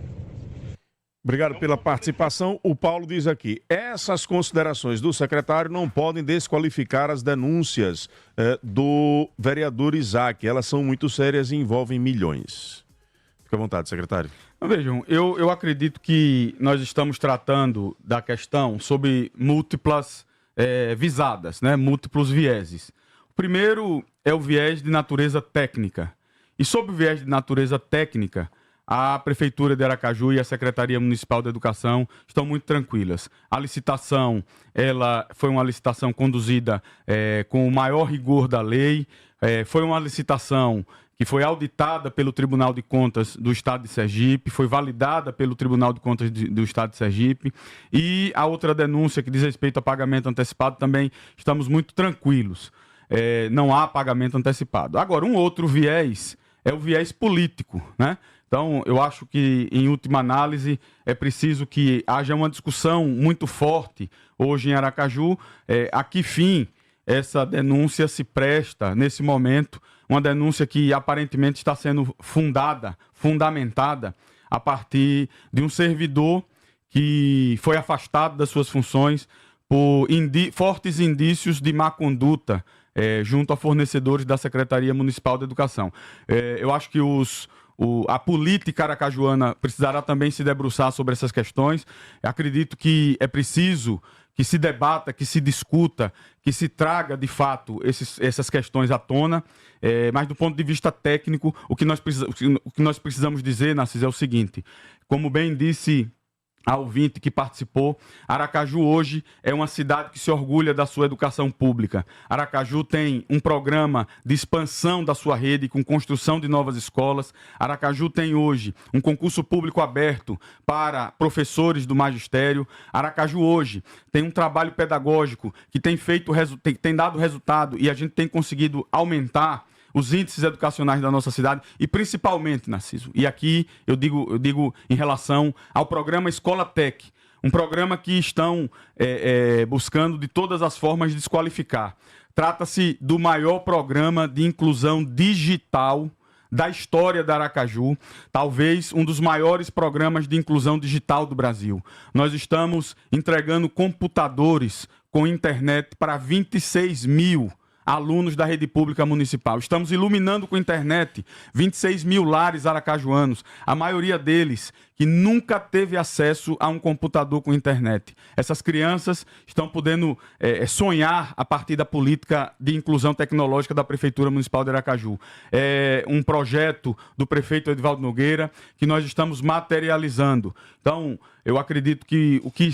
Obrigado pela participação. O Paulo diz aqui, essas considerações do secretário não podem desqualificar as denúncias do vereador Isaac. Elas são muito sérias e envolvem milhões. Fique à vontade, secretário. Vejam, eu acredito que nós estamos tratando da questão sobre múltiplas visadas, né? Múltiplos vieses. O primeiro é o viés de natureza técnica. E sobre o viés de natureza técnica, a Prefeitura de Aracaju e a Secretaria Municipal de Educação estão muito tranquilas. A licitação, ela foi uma licitação conduzida com o maior rigor da lei, foi uma licitação que foi auditada pelo Tribunal de Contas do Estado de Sergipe, foi validada pelo Tribunal de Contas do Estado de Sergipe, e a outra denúncia que diz respeito a pagamento antecipado também estamos muito tranquilos. Não há pagamento antecipado. Agora, um outro viés é o viés político, né? Então, eu acho que, em última análise, é preciso que haja uma discussão muito forte hoje em Aracaju. A que fim essa denúncia se presta nesse momento? Uma denúncia que aparentemente está sendo fundamentada a partir de um servidor que foi afastado das suas funções por fortes indícios de má conduta junto a fornecedores da Secretaria Municipal de Educação. Eu acho que a política aracajuana precisará também se debruçar sobre essas questões. Eu acredito que é preciso que se debata, que se discuta, que se traga, de fato, essas questões à tona. Mas, do ponto de vista técnico, o que nós precisamos dizer, Narciso, é o seguinte. Como bem disse a ouvinte que participou, Aracaju hoje é uma cidade que se orgulha da sua educação pública. Aracaju tem um programa de expansão da sua rede com construção de novas escolas. Aracaju tem hoje um concurso público aberto para professores do magistério. Aracaju hoje tem um trabalho pedagógico que tem dado resultado e a gente tem conseguido aumentar os índices educacionais da nossa cidade e principalmente, Narciso, e aqui eu digo em relação ao programa Escola Tech, um programa que estão buscando de todas as formas desqualificar. Trata-se do maior programa de inclusão digital da história da Aracaju, talvez um dos maiores programas de inclusão digital do Brasil. Nós estamos entregando computadores com internet para 26 mil alunos da rede pública municipal. Estamos iluminando com internet 26 mil lares aracajuanos, a maioria deles que nunca teve acesso a um computador com internet. Essas crianças estão podendo sonhar a partir da política de inclusão tecnológica da Prefeitura Municipal de Aracaju. É um projeto do prefeito Edivaldo Nogueira que nós estamos materializando. Então, eu acredito que o que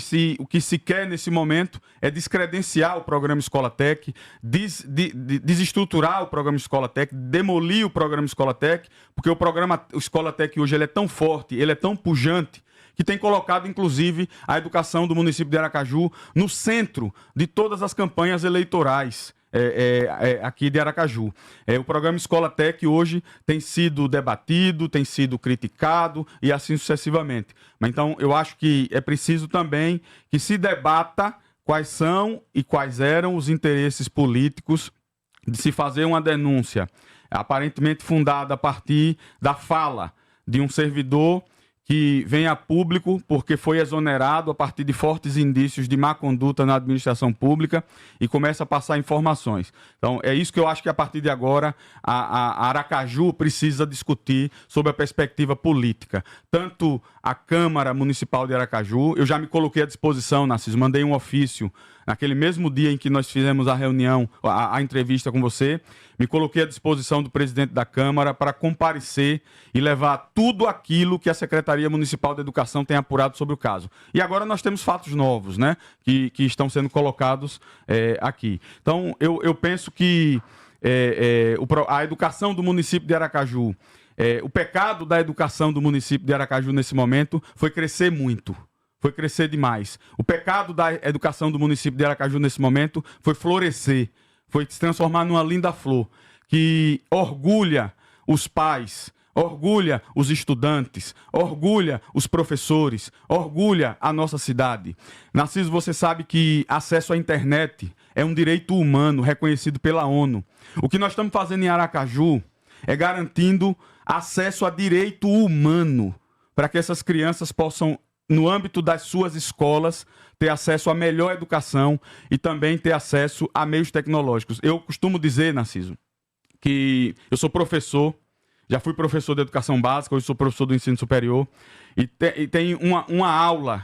se quer nesse momento é descredenciar o programa Escola Tech, desestruturar o programa Escola Tech, demolir o programa Escola Tech, porque o programa Escola Tech hoje ele é tão forte, ele é tão pujante, que tem colocado, inclusive, a educação do município de Aracaju no centro de todas as campanhas eleitorais aqui de Aracaju. O programa Escola Tech hoje tem sido debatido, tem sido criticado e assim sucessivamente. Mas então eu acho que é preciso também que se debata quais são e quais eram os interesses políticos de se fazer uma denúncia aparentemente fundada a partir da fala de um servidor que vem a público porque foi exonerado a partir de fortes indícios de má conduta na administração pública e começa a passar informações. Então, é isso que eu acho que a partir de agora a Aracaju precisa discutir sobre a perspectiva política. Tanto a Câmara Municipal de Aracaju, eu já me coloquei à disposição, Narciso, mandei um ofício naquele mesmo dia em que nós fizemos a reunião, a entrevista com você, me coloquei à disposição do presidente da Câmara para comparecer e levar tudo aquilo que a Secretaria Municipal de Educação tem apurado sobre o caso. E agora nós temos fatos novos, né, que estão sendo colocados aqui. Então, eu penso que a educação do município de Aracaju, o pecado da educação do município de Aracaju nesse momento foi crescer muito. Foi crescer demais. O pecado da educação do município de Aracaju nesse momento foi florescer, foi se transformar numa linda flor, que orgulha os pais, orgulha os estudantes, orgulha os professores, orgulha a nossa cidade. Narciso, você sabe que acesso à internet é um direito humano reconhecido pela ONU. O que nós estamos fazendo em Aracaju é garantindo acesso a direito humano para que essas crianças possam, no âmbito das suas escolas, ter acesso à melhor educação e também ter acesso a meios tecnológicos. Eu costumo dizer, Narciso, que eu sou professor, já fui professor de educação básica, hoje sou professor do ensino superior, e tem uma aula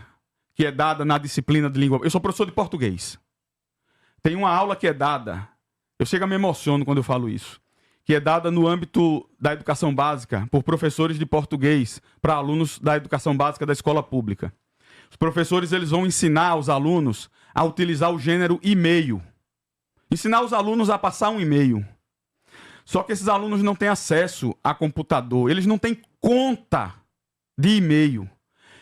que é dada na disciplina de língua. Eu sou professor de português. Tem uma aula que é dada, eu chego a me emociono quando eu falo isso, que é dada no âmbito da educação básica por professores de português para alunos da educação básica da escola pública. Os professores eles vão ensinar os alunos a utilizar o gênero e-mail. Ensinar os alunos a passar um e-mail. Só que esses alunos não têm acesso a computador, eles não têm conta de e-mail.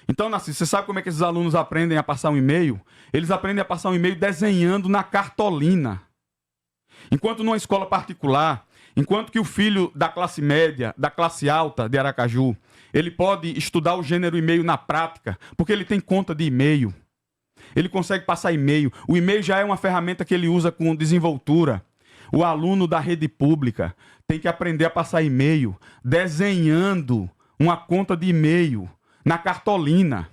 Então, Narciso, você sabe como é que esses alunos aprendem a passar um e-mail? Eles aprendem a passar um e-mail desenhando na cartolina. Enquanto numa escola particular, enquanto que o filho da classe média, da classe alta de Aracaju, ele pode estudar o gênero e-mail na prática, porque ele tem conta de e-mail. Ele consegue passar e-mail. O e-mail já é uma ferramenta que ele usa com desenvoltura. O aluno da rede pública tem que aprender a passar e-mail desenhando uma conta de e-mail na cartolina.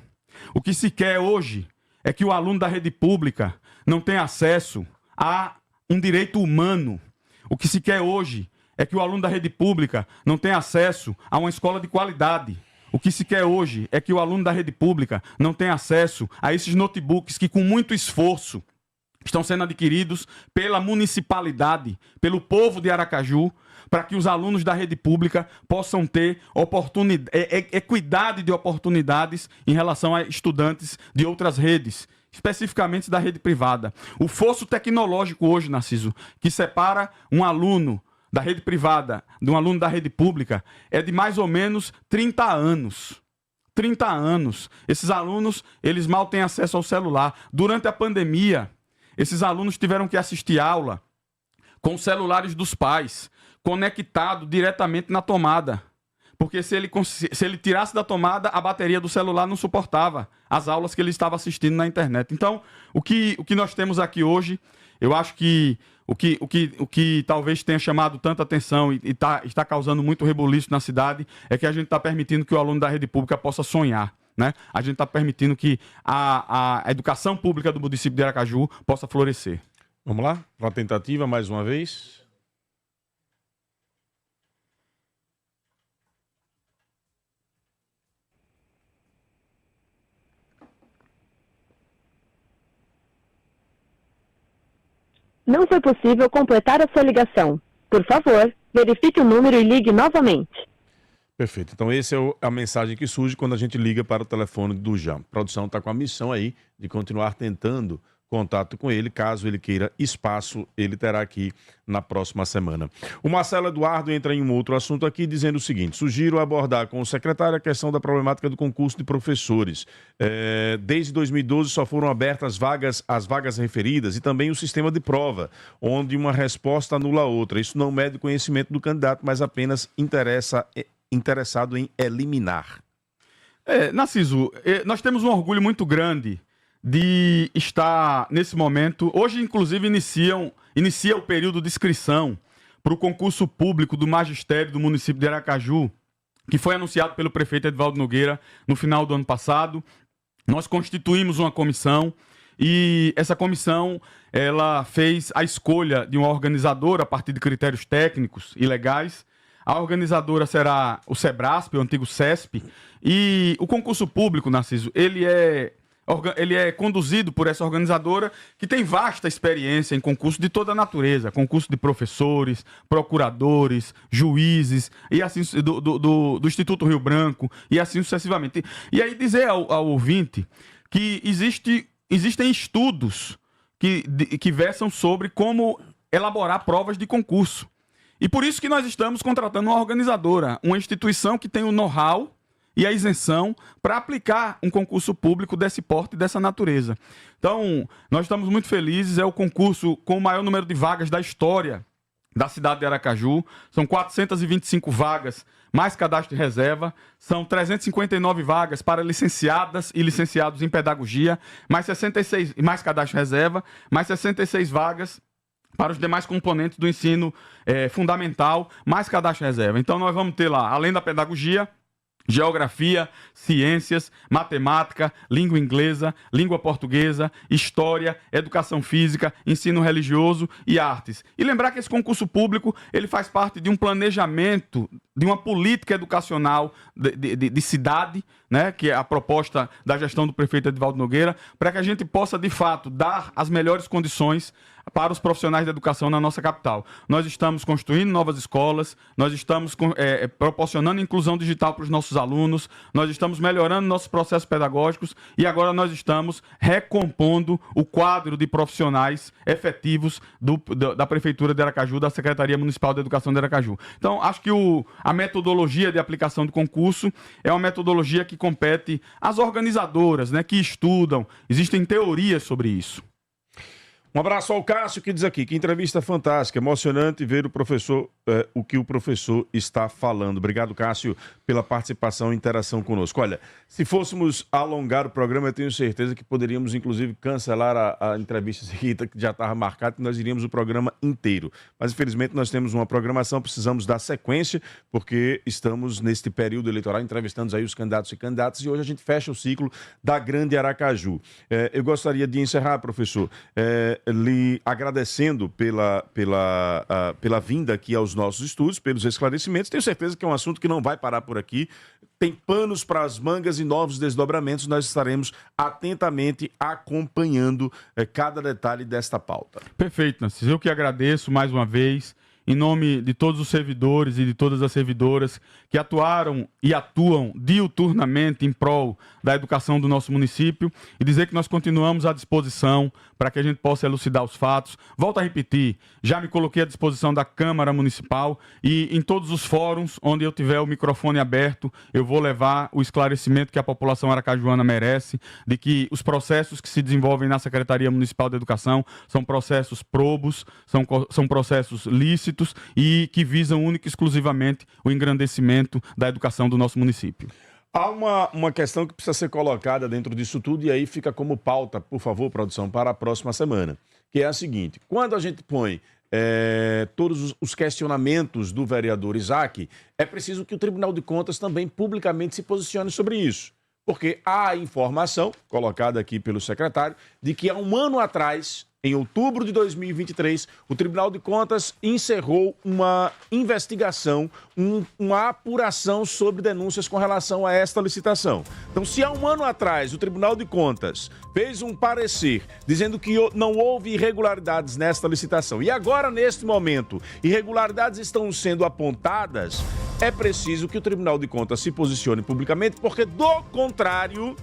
O que se quer hoje é que o aluno da rede pública não tenha acesso a um direito humano. O que se quer hoje é que o aluno da rede pública não tenha acesso a uma escola de qualidade. O que se quer hoje é que o aluno da rede pública não tenha acesso a esses notebooks que, com muito esforço, estão sendo adquiridos pela municipalidade, pelo povo de Aracaju, para que os alunos da rede pública possam ter equidade de oportunidades em relação a estudantes de outras redes, especificamente da rede privada. O fosso tecnológico hoje, Narciso, que separa um aluno da rede privada de um aluno da rede pública é de mais ou menos 30 anos. 30 anos. Esses alunos, eles mal têm acesso ao celular. Durante a pandemia, esses alunos tiveram que assistir aula com os celulares dos pais, conectado diretamente na tomada. Porque se ele tirasse da tomada, a bateria do celular não suportava as aulas que ele estava assistindo na internet. Então, o que nós temos aqui hoje, eu acho que o que talvez tenha chamado tanta atenção e está causando muito rebuliço na cidade é que a gente está permitindo que o aluno da rede pública possa sonhar. Né? A gente está permitindo que a educação pública do município de Aracaju possa florescer. Vamos lá? Para a tentativa, mais uma vez. Não foi possível completar a sua ligação. Por favor, verifique o número e ligue novamente. Perfeito. Então, essa é a mensagem que surge quando a gente liga para o telefone do Jam. A produção está com a missão aí de continuar tentando contato com ele. Caso ele queira espaço, ele terá aqui na próxima semana. O Marcelo Eduardo entra em um outro assunto aqui, dizendo o seguinte: sugiro abordar com o secretário a questão da problemática do concurso de professores. Desde 2012 só foram abertas as vagas referidas e também o sistema de prova, onde uma resposta anula a outra. Isso não mede o conhecimento do candidato, mas apenas interessado em eliminar. Narciso, nós temos um orgulho muito grande de estar nesse momento. Hoje, inclusive, inicia o período de inscrição para o concurso público do magistério do município de Aracaju, que foi anunciado pelo prefeito Edvaldo Nogueira no final do ano passado. Nós constituímos uma comissão e essa comissão ela fez a escolha de uma organizadora a partir de critérios técnicos e legais. A organizadora será o SEBRASP, o antigo CESP, e o concurso público, Narciso, ele é conduzido por essa organizadora que tem vasta experiência em concurso de toda a natureza, concurso de professores, procuradores, juízes, e assim do Instituto Rio Branco, e assim sucessivamente. E aí dizer ao ouvinte que existem estudos que versam sobre como elaborar provas de concurso. E por isso que nós estamos contratando uma organizadora, uma instituição que tem o know-how e a isenção para aplicar um concurso público desse porte e dessa natureza. Então, nós estamos muito felizes, é o concurso com o maior número de vagas da história da cidade de Aracaju. São 425 vagas, mais cadastro de reserva. São 359 vagas para licenciadas e licenciados em pedagogia, mais cadastro de reserva, mais 66 vagas para os demais componentes do ensino fundamental, mais cadastro de reserva. Então, nós vamos ter lá, além da pedagogia, geografia, ciências, matemática, língua inglesa, língua portuguesa, história, educação física, ensino religioso e artes. E lembrar que esse concurso público ele faz parte de um planejamento, de uma política educacional de cidade, né, que é a proposta da gestão do prefeito Edvaldo Nogueira, para que a gente possa, de fato, dar as melhores condições para os profissionais da educação na nossa capital. Nós estamos construindo novas escolas, nós estamos proporcionando inclusão digital para os nossos alunos, nós estamos melhorando nossos processos pedagógicos e agora nós estamos recompondo o quadro de profissionais efetivos da Prefeitura de Aracaju, da Secretaria Municipal de Educação de Aracaju. Então, acho que a metodologia de aplicação de concurso é uma metodologia que compete às organizadoras, né, que estudam, existem teorias sobre isso. Um abraço ao Cássio, que diz aqui, que entrevista fantástica, emocionante ver o que o professor está falando. Obrigado, Cássio, pela participação e interação conosco. Olha, se fôssemos alongar o programa, eu tenho certeza que poderíamos, inclusive, cancelar a entrevista seguinte, que já estava marcada, que nós iríamos o programa inteiro. Mas, infelizmente, nós temos uma programação, precisamos dar sequência, porque estamos neste período eleitoral, entrevistando aí os candidatos e candidatas, e hoje a gente fecha o ciclo da Grande Aracaju. Eu gostaria de encerrar, professor, lhe agradecendo pela vinda aqui aos nossos estúdios, pelos esclarecimentos. Tenho certeza que é um assunto que não vai parar por aqui. Tem panos para as mangas e novos desdobramentos. Nós estaremos atentamente acompanhando cada detalhe desta pauta. Perfeito, Narciso. Eu que agradeço mais uma vez, em nome de todos os servidores e de todas as servidoras que atuaram e atuam diuturnamente em prol da educação do nosso município, e dizer que nós continuamos à disposição para que a gente possa elucidar os fatos. Volto a repetir, já me coloquei à disposição da Câmara Municipal e em todos os fóruns onde eu tiver o microfone aberto, eu vou levar o esclarecimento que a população aracajuana merece, de que os processos que se desenvolvem na Secretaria Municipal de Educação são processos probos, são processos lícitos e que visam única e exclusivamente o engrandecimento da educação do nosso município. Há uma questão que precisa ser colocada dentro disso tudo, e aí fica como pauta, por favor, produção, para a próxima semana, que é a seguinte: quando a gente põe todos os questionamentos do vereador Isaac, é preciso que o Tribunal de Contas também publicamente se posicione sobre isso. Porque há a informação, colocada aqui pelo secretário, de que há um ano atrás, em outubro de 2023, o Tribunal de Contas encerrou uma investigação, uma apuração sobre denúncias com relação a esta licitação. Então, se há um ano atrás o Tribunal de Contas fez um parecer dizendo que não houve irregularidades nesta licitação e agora, neste momento, irregularidades estão sendo apontadas, é preciso que o Tribunal de Contas se posicione publicamente, porque, do contrário,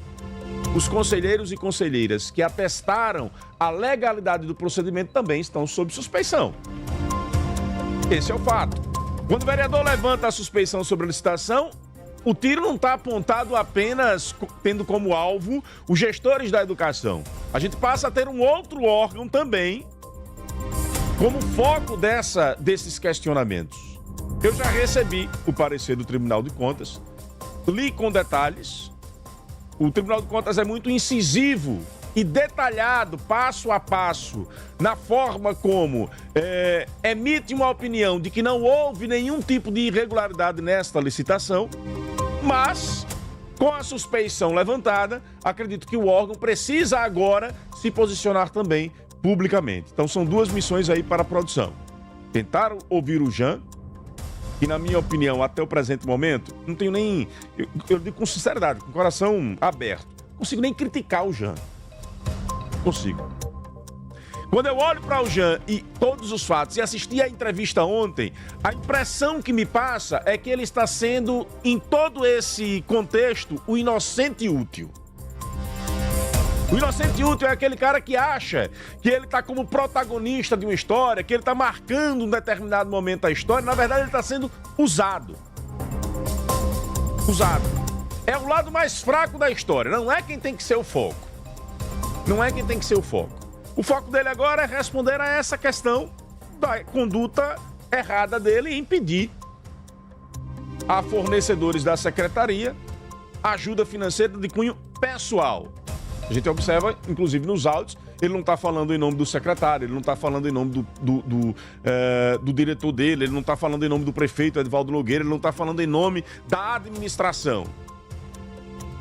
os conselheiros e conselheiras que atestaram a legalidade do procedimento também estão sob suspeição. Esse é o fato. Quando o vereador levanta a suspeição sobre a licitação, o tiro não está apontado apenas tendo como alvo os gestores da educação. A gente passa a ter um outro órgão também como foco desses questionamentos. Eu já recebi o parecer do Tribunal de Contas, li com detalhes. O Tribunal de Contas é muito incisivo e detalhado, passo a passo, na forma como emite uma opinião de que não houve nenhum tipo de irregularidade nesta licitação, mas, com a suspeição levantada, acredito que o órgão precisa agora se posicionar também publicamente. Então, são duas missões aí para a produção. Tentar ouvir o Jean, que, na minha opinião, até o presente momento, não tenho nem... Eu digo com sinceridade, com o coração aberto. Não consigo nem criticar o Jean. Consigo. Quando eu olho para o Jean e todos os fatos, e assisti a entrevista ontem, a impressão que me passa é que ele está sendo, em todo esse contexto, o inocente útil. O inocente útil é aquele cara que acha que ele está como protagonista de uma história, que ele está marcando um determinado momento da história. Na verdade, ele está sendo usado. Usado. É o lado mais fraco da história. Não é quem tem que ser o foco. Não é quem tem que ser o foco. O foco dele agora é responder a essa questão da conduta errada dele e impedir a fornecedores da secretaria ajuda financeira de cunho pessoal. A gente observa, inclusive nos áudios, ele não está falando em nome do secretário, ele não está falando em nome do diretor dele, ele não está falando em nome do prefeito Edvaldo Nogueira, ele não está falando em nome da administração.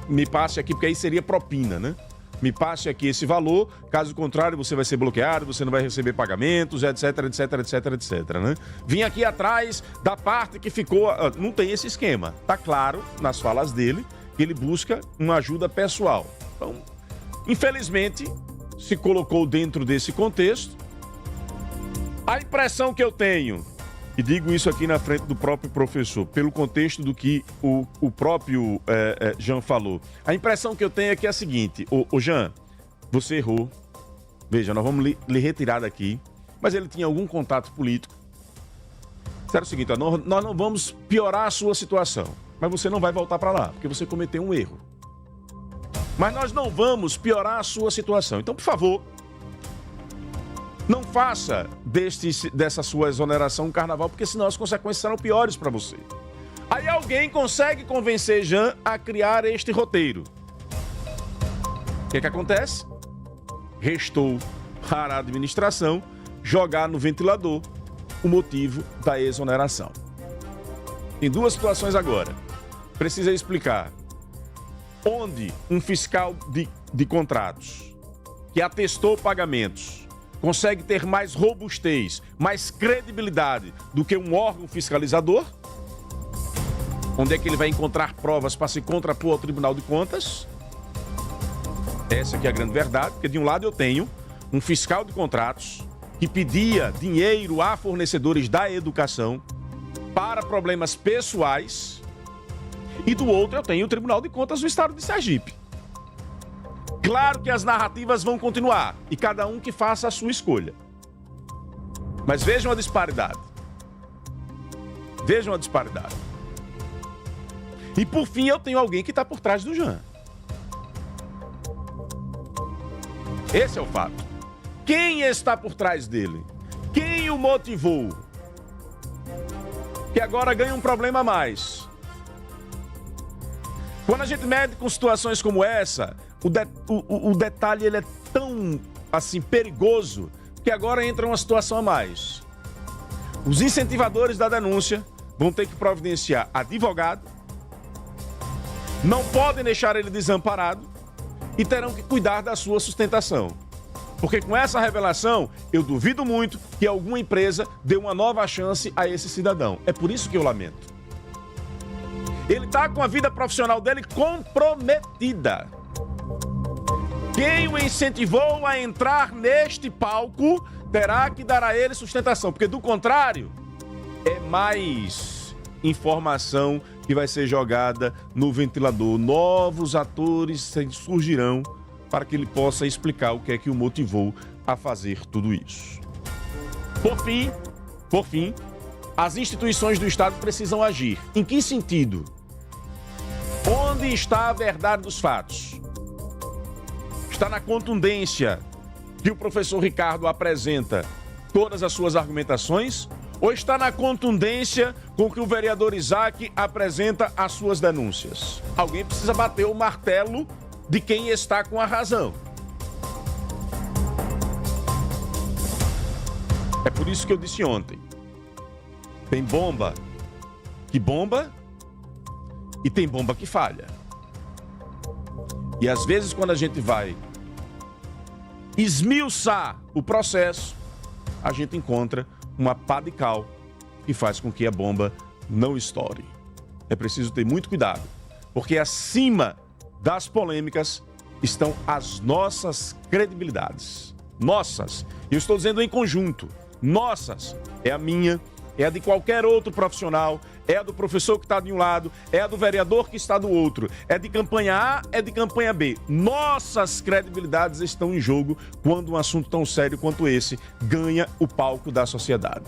Me passe aqui, porque aí seria propina, né? Me passe aqui esse valor, caso contrário você vai ser bloqueado, você não vai receber pagamentos, etc, né? Vim aqui atrás da parte que ficou... Não tem esse esquema. Tá claro, nas falas dele, que ele busca uma ajuda pessoal. Então... Infelizmente, se colocou dentro desse contexto. A impressão que eu tenho, e digo isso aqui na frente do próprio professor, pelo contexto do que o próprio Jean falou, a impressão que eu tenho é que é a seguinte: ô Jean, você errou. Veja, nós vamos lhe retirar daqui, mas ele tinha algum contato político. Será o seguinte, nós não vamos piorar a sua situação, mas você não vai voltar para lá, porque você cometeu um erro. Mas nós não vamos piorar a sua situação. Então, por favor, não faça dessa sua exoneração um carnaval, porque senão as consequências serão piores para você. Aí alguém consegue convencer Jean a criar este roteiro. O que acontece? Restou para a administração jogar no ventilador o motivo da exoneração. Em duas situações agora. Precisa explicar onde um fiscal de contratos que atestou pagamentos consegue ter mais robustez, mais credibilidade do que um órgão fiscalizador. Onde é que ele vai encontrar provas para se contrapor ao Tribunal de Contas? Essa aqui é a grande verdade, porque de um lado eu tenho um fiscal de contratos que pedia dinheiro a fornecedores da educação para problemas pessoais, e do outro eu tenho o Tribunal de Contas do Estado de Sergipe. Claro que as narrativas vão continuar e cada um que faça a sua escolha. Mas vejam a disparidade. Vejam a disparidade. E por fim eu tenho alguém que está por trás do Jean. Esse é o fato. Quem está por trás dele? Quem o motivou? Que agora ganha um problema a mais. Quando a gente mede com situações como essa, o detalhe ele é tão assim perigoso que agora entra uma situação a mais. Os incentivadores da denúncia vão ter que providenciar advogado, não podem deixar ele desamparado e terão que cuidar da sua sustentação. Porque com essa revelação, eu duvido muito que alguma empresa dê uma nova chance a esse cidadão. É por isso que eu lamento. Ele está com a vida profissional dele comprometida. Quem o incentivou a entrar neste palco terá que dar a ele sustentação, porque do contrário, é mais informação que vai ser jogada no ventilador. Novos atores surgirão para que ele possa explicar o que é que o motivou a fazer tudo isso. Por fim, as instituições do Estado precisam agir. Em que sentido? Onde está a verdade dos fatos? Está na contundência que o professor Ricardo apresenta todas as suas argumentações? Ou está na contundência com que o vereador Isaac apresenta as suas denúncias? Alguém precisa bater o martelo de quem está com a razão. É por isso que eu disse ontem. Tem bomba que bomba e tem bomba que falha. E às vezes quando a gente vai esmiuçar o processo, a gente encontra uma pá de cal que faz com que a bomba não estoure. É preciso ter muito cuidado, porque acima das polêmicas estão as nossas credibilidades. Nossas. Eu estou dizendo em conjunto. Nossas. É a minha, é a de qualquer outro profissional, é a do professor que está de um lado, é a do vereador que está do outro, é de campanha A, é de campanha B. Nossas credibilidades estão em jogo quando um assunto tão sério quanto esse ganha o palco da sociedade.